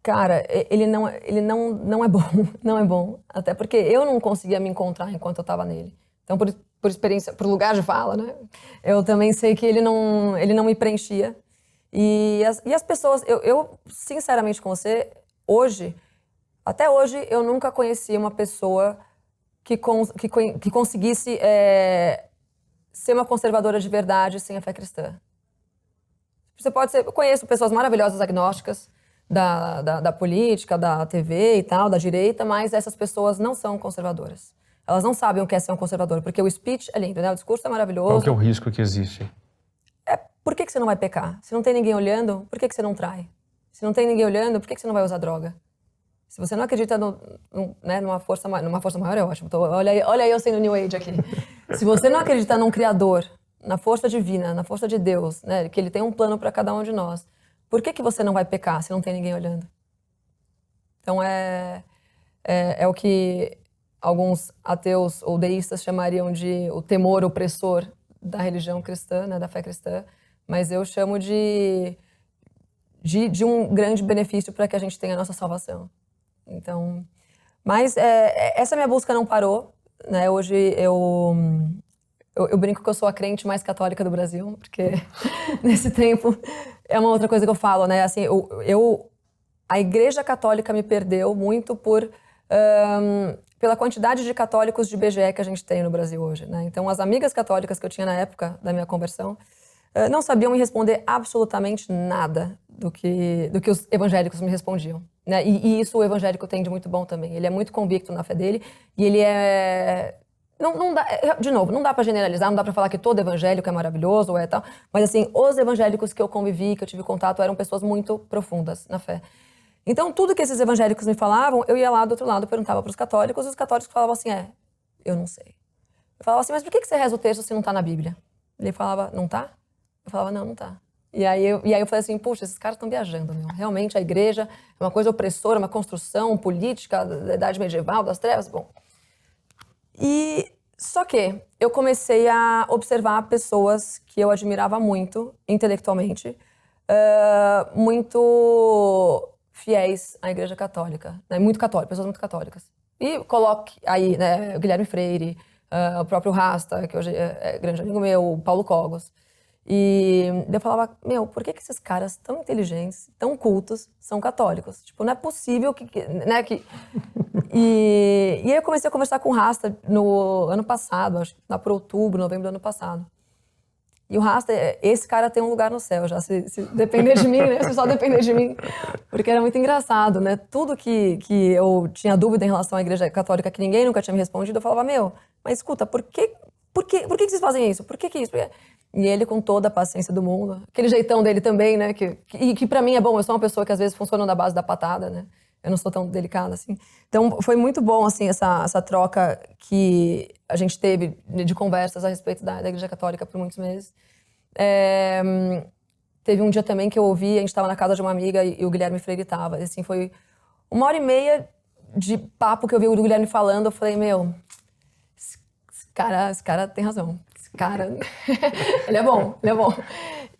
[SPEAKER 2] Cara, ele não é bom, não é bom. Até porque eu não conseguia me encontrar enquanto eu estava nele. Então, por experiência, por lugar de fala, né? Eu também sei que ele não me preenchia. E as pessoas, eu sinceramente com você, até hoje, eu nunca conheci uma pessoa que conseguisse ser uma conservadora de verdade sem a fé cristã. Eu conheço pessoas maravilhosas agnósticas, da política, da TV e tal, da direita, mas essas pessoas não são conservadoras. Elas não sabem o que é ser um conservador, porque o speech é lindo, né? O discurso é maravilhoso.
[SPEAKER 3] Qual que é o risco que existe?
[SPEAKER 2] Por que você não vai pecar? Se não tem ninguém olhando, por que você não trai? Se não tem ninguém olhando, por que você não vai usar droga? Se você não acredita numa força maior, é ótimo. Olha aí eu sendo New Age aqui. Se você não acredita num Criador, na força divina, na força de Deus, né? Que Ele tem um plano para cada um de nós, por que você não vai pecar se não tem ninguém olhando? Então é o que alguns ateus ou deístas chamariam de o temor opressor da religião cristã, né, da fé cristã, mas eu chamo de um grande benefício para que a gente tenha a nossa salvação. Então, mas essa minha busca não parou, né? Hoje eu brinco que eu sou a crente mais católica do Brasil, porque nesse tempo é uma outra coisa que eu falo, né? Assim, a Igreja Católica me perdeu muito pela quantidade de católicos de BGE que a gente tem no Brasil hoje, né? Então, as amigas católicas que eu tinha na época da minha conversão não sabiam me responder absolutamente nada do que os evangélicos me respondiam, né? E isso o evangélico tem de muito bom também. Ele é muito convicto na fé dele e ele é... Não dá, de novo, não dá para generalizar, não dá para falar que todo evangélico é maravilhoso ou é tal, mas assim, os evangélicos que eu convivi, que eu tive contato, eram pessoas muito profundas na fé. Então, tudo que esses evangélicos me falavam, eu ia lá do outro lado, perguntava para os católicos, e os católicos falavam assim, eu não sei. Eu falava assim, mas por que você reza o texto se não está na Bíblia? Ele falava, não tá? Eu falava, não tá. E aí eu falei assim, puxa, esses caras estão viajando, meu. Realmente a igreja é uma coisa opressora, uma construção política da Idade Medieval, das trevas, bom. E só que eu comecei a observar pessoas que eu admirava muito, intelectualmente, muito fiéis à Igreja Católica, né? Muito católicas, pessoas muito católicas. E coloque aí, né, o Guilherme Freire, o próprio Rasta, que hoje é grande amigo meu, o Paulo Cogos. E eu falava, por que esses caras tão inteligentes, tão cultos, são católicos? Tipo, não é possível né, E aí eu comecei a conversar com o Rasta no ano passado, acho que lá por outubro, novembro do ano passado. E o Rasta, esse cara tem um lugar no céu já, se depender de mim, né? Se só depender de mim. Porque era muito engraçado, né? Tudo que eu tinha dúvida em relação à Igreja Católica, que ninguém nunca tinha me respondido, eu falava, mas escuta, por que vocês fazem isso? Por que isso? E ele, com toda a paciência do mundo, aquele jeitão dele também, né? Que pra mim é bom, eu sou uma pessoa que às vezes funciona na base da patada, né? Eu não sou tão delicada assim. Então, foi muito bom, assim, essa troca que a gente teve de conversas a respeito da Igreja Católica por muitos meses. Teve um dia também que eu ouvi, a gente estava na casa de uma amiga e o Guilherme Freire estava. Assim, foi 1h30 de papo que eu vi o Guilherme falando. Eu falei, esse cara tem razão. Esse cara, ele é bom.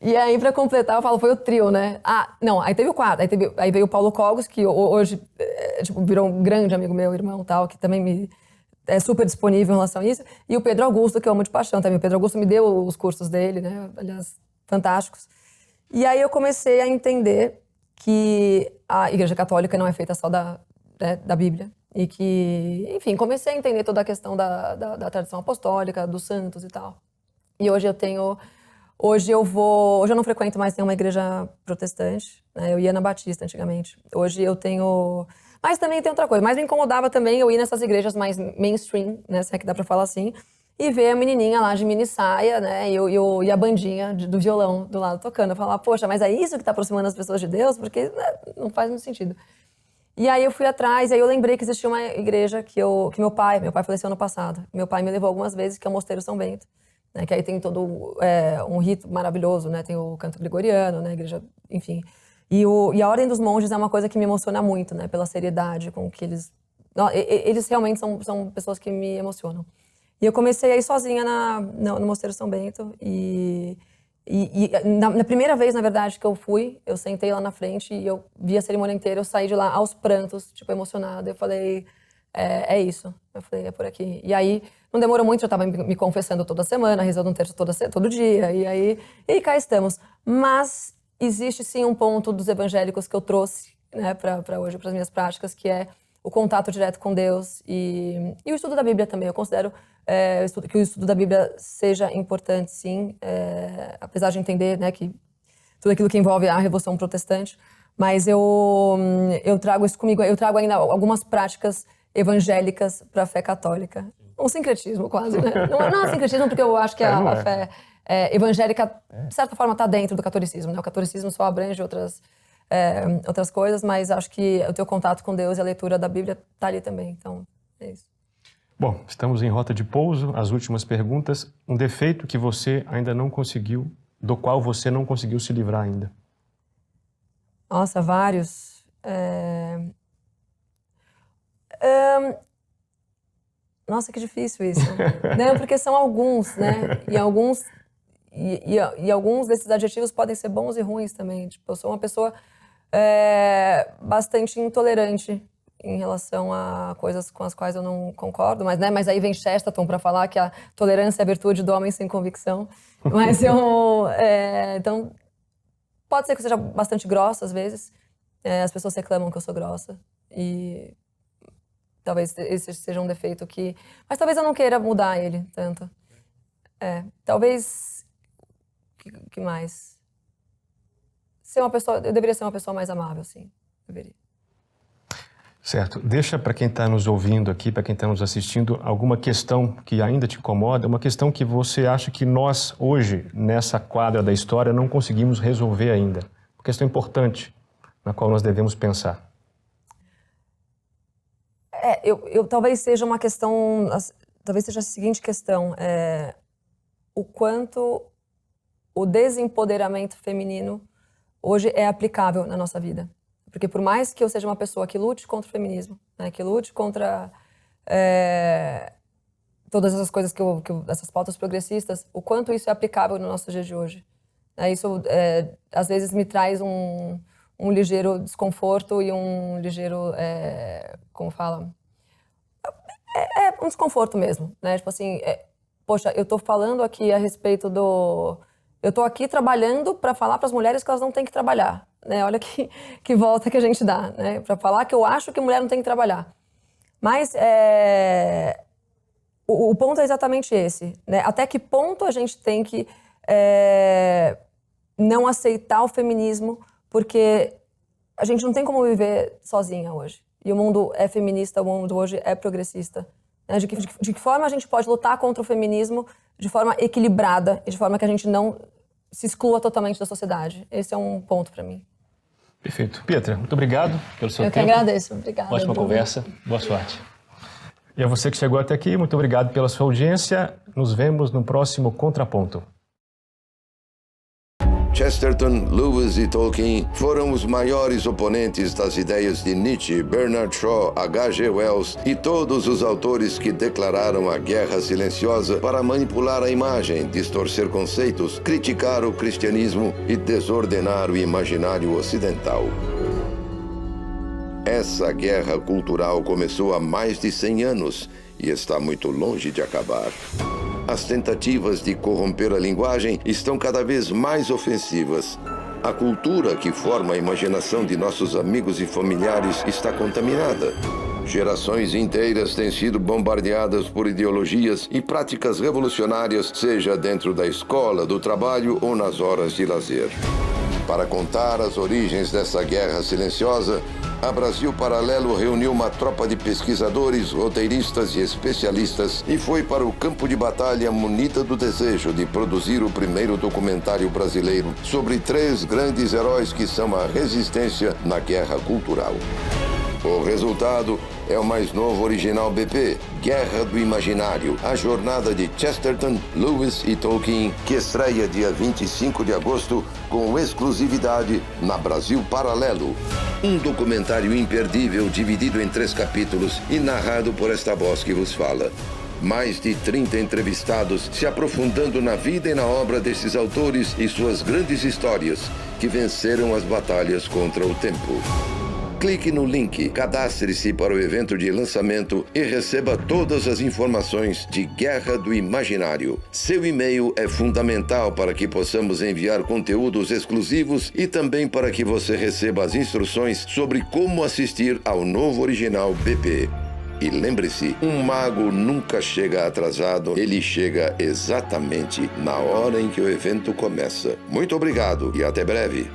[SPEAKER 2] E aí, pra completar, eu falo, foi o trio, né? Não, aí teve o quadro, aí veio o Paulo Cogos, que hoje virou um grande amigo meu, irmão tal, que também é super disponível em relação a isso. E o Pedro Augusto, que eu amo de paixão também. O Pedro Augusto me deu os cursos dele, né? Aliás, fantásticos. E aí eu comecei a entender que a Igreja Católica não é feita só da Bíblia. E que, enfim, comecei a entender toda a questão da tradição apostólica, dos santos e tal. E hoje eu não frequento mais nenhuma igreja protestante, né? Eu ia na Batista antigamente. Hoje eu tenho... Mas também tem outra coisa, mas me incomodava também eu ir nessas igrejas mais mainstream, né, se é que dá pra falar assim, e ver a menininha lá de mini saia, né, e a bandinha do violão do lado tocando. Eu falava, poxa, mas é isso que tá aproximando as pessoas de Deus? Porque não faz muito sentido. E aí eu fui atrás, e aí eu lembrei que existia uma igreja que meu pai faleceu ano passado. Meu pai me levou algumas vezes, que é o Mosteiro São Bento. Né, que aí tem todo um rito maravilhoso, né? Tem o canto gregoriano, né? A igreja, enfim. E a Ordem dos Monges é uma coisa que me emociona muito, né? Pela seriedade com que eles... Não, eles realmente são pessoas que me emocionam. E eu comecei a ir sozinha no Mosteiro São Bento. E na primeira vez, na verdade, que eu fui, eu sentei lá na frente e eu vi a cerimônia inteira, eu saí de lá aos prantos, tipo, emocionada. Eu falei, é isso. Eu falei, é por aqui. E aí... Não demorou muito, eu estava me confessando toda semana, rezando um terço todo dia, e cá estamos. Mas existe sim um ponto dos evangélicos que eu trouxe, né, para hoje, para as minhas práticas, que é o contato direto com Deus e o estudo da Bíblia também. Eu considero que o estudo da Bíblia seja importante, sim, apesar de entender, né, que tudo aquilo que envolve a Revolução Protestante, mas eu trago isso comigo, eu trago ainda algumas práticas evangélicas para a fé católica. Um sincretismo, quase, né? Não é sincretismo, porque eu acho que a fé evangélica, de certa forma, está dentro do catolicismo, né? O catolicismo só abrange outras coisas, mas acho que o teu contato com Deus e a leitura da Bíblia está ali também, então é isso.
[SPEAKER 3] Bom, estamos em rota de pouso, as últimas perguntas. Um defeito que você ainda não conseguiu, do qual você não conseguiu se livrar ainda?
[SPEAKER 2] Nossa, vários. Nossa, que difícil isso. Não, porque são alguns, né? E alguns desses adjetivos podem ser bons e ruins também. Tipo, eu sou uma pessoa bastante intolerante em relação a coisas com as quais eu não concordo, mas aí vem Chesterton para falar que a tolerância é a virtude do homem sem convicção. Mas então, pode ser que eu seja bastante grossa às vezes. As pessoas reclamam que eu sou grossa e talvez esse seja um defeito que... Mas talvez eu não queira mudar ele tanto. Talvez... que mais? Eu deveria ser uma pessoa mais amável, sim. Deveria.
[SPEAKER 3] Certo. Deixa para quem está nos ouvindo aqui, para quem está nos assistindo, alguma questão que ainda te incomoda, uma questão que você acha que nós, hoje, nessa quadra da história, não conseguimos resolver ainda. Uma questão importante, na qual nós devemos pensar.
[SPEAKER 2] Talvez seja uma questão... Talvez seja a seguinte questão. O quanto o desempoderamento feminino hoje é aplicável na nossa vida. Porque por mais que eu seja uma pessoa que lute contra o feminismo, né, que lute contra todas essas coisas essas pautas progressistas, o quanto isso é aplicável no nosso dia de hoje. Isso às vezes me traz um ligeiro desconforto e um ligeiro, como fala? Um desconforto mesmo, né? Tipo assim, poxa, eu tô falando aqui a respeito do... Eu tô aqui trabalhando para falar para as mulheres que elas não têm que trabalhar, né? Olha que volta que a gente dá, né? Para falar que eu acho que mulher não tem que trabalhar. Mas o ponto é exatamente esse, né? Até que ponto a gente tem que não aceitar o feminismo, porque a gente não tem como viver sozinha hoje. E o mundo é feminista, o mundo hoje é progressista. Né? De que forma a gente pode lutar contra o feminismo de forma equilibrada e de forma que a gente não se exclua totalmente da sociedade. Esse é um ponto para mim.
[SPEAKER 3] Perfeito. Pietra, muito obrigado pelo seu tempo.
[SPEAKER 2] Eu que agradeço. Obrigada.
[SPEAKER 3] Ótima conversa. Boa sorte. E a você que chegou até aqui, muito obrigado pela sua audiência. Nos vemos no próximo Contraponto.
[SPEAKER 1] Chesterton, Lewis e Tolkien foram os maiores oponentes das ideias de Nietzsche, Bernard Shaw, H.G. Wells e todos os autores que declararam a guerra silenciosa para manipular a imagem, distorcer conceitos, criticar o cristianismo e desordenar o imaginário ocidental. Essa guerra cultural começou há mais de 100 anos e está muito longe de acabar. As tentativas de corromper a linguagem estão cada vez mais ofensivas. A cultura que forma a imaginação de nossos amigos e familiares está contaminada. Gerações inteiras têm sido bombardeadas por ideologias e práticas revolucionárias, seja dentro da escola, do trabalho ou nas horas de lazer. Para contar as origens dessa guerra silenciosa, a Brasil Paralelo reuniu uma tropa de pesquisadores, roteiristas e especialistas e foi para o campo de batalha munida do desejo de produzir o primeiro documentário brasileiro sobre 3 grandes heróis que são a resistência na guerra cultural. O resultado é o mais novo original BP, Guerra do Imaginário, a jornada de Chesterton, Lewis e Tolkien, que estreia dia 25 de agosto com exclusividade na Brasil Paralelo. Um documentário imperdível dividido em 3 capítulos e narrado por esta voz que vos fala. Mais de 30 entrevistados se aprofundando na vida e na obra desses autores e suas grandes histórias que venceram as batalhas contra o tempo. Clique no link, cadastre-se para o evento de lançamento e receba todas as informações de Guerra do Imaginário. Seu e-mail é fundamental para que possamos enviar conteúdos exclusivos e também para que você receba as instruções sobre como assistir ao novo original BP. E lembre-se, um mago nunca chega atrasado, ele chega exatamente na hora em que o evento começa. Muito obrigado e até breve.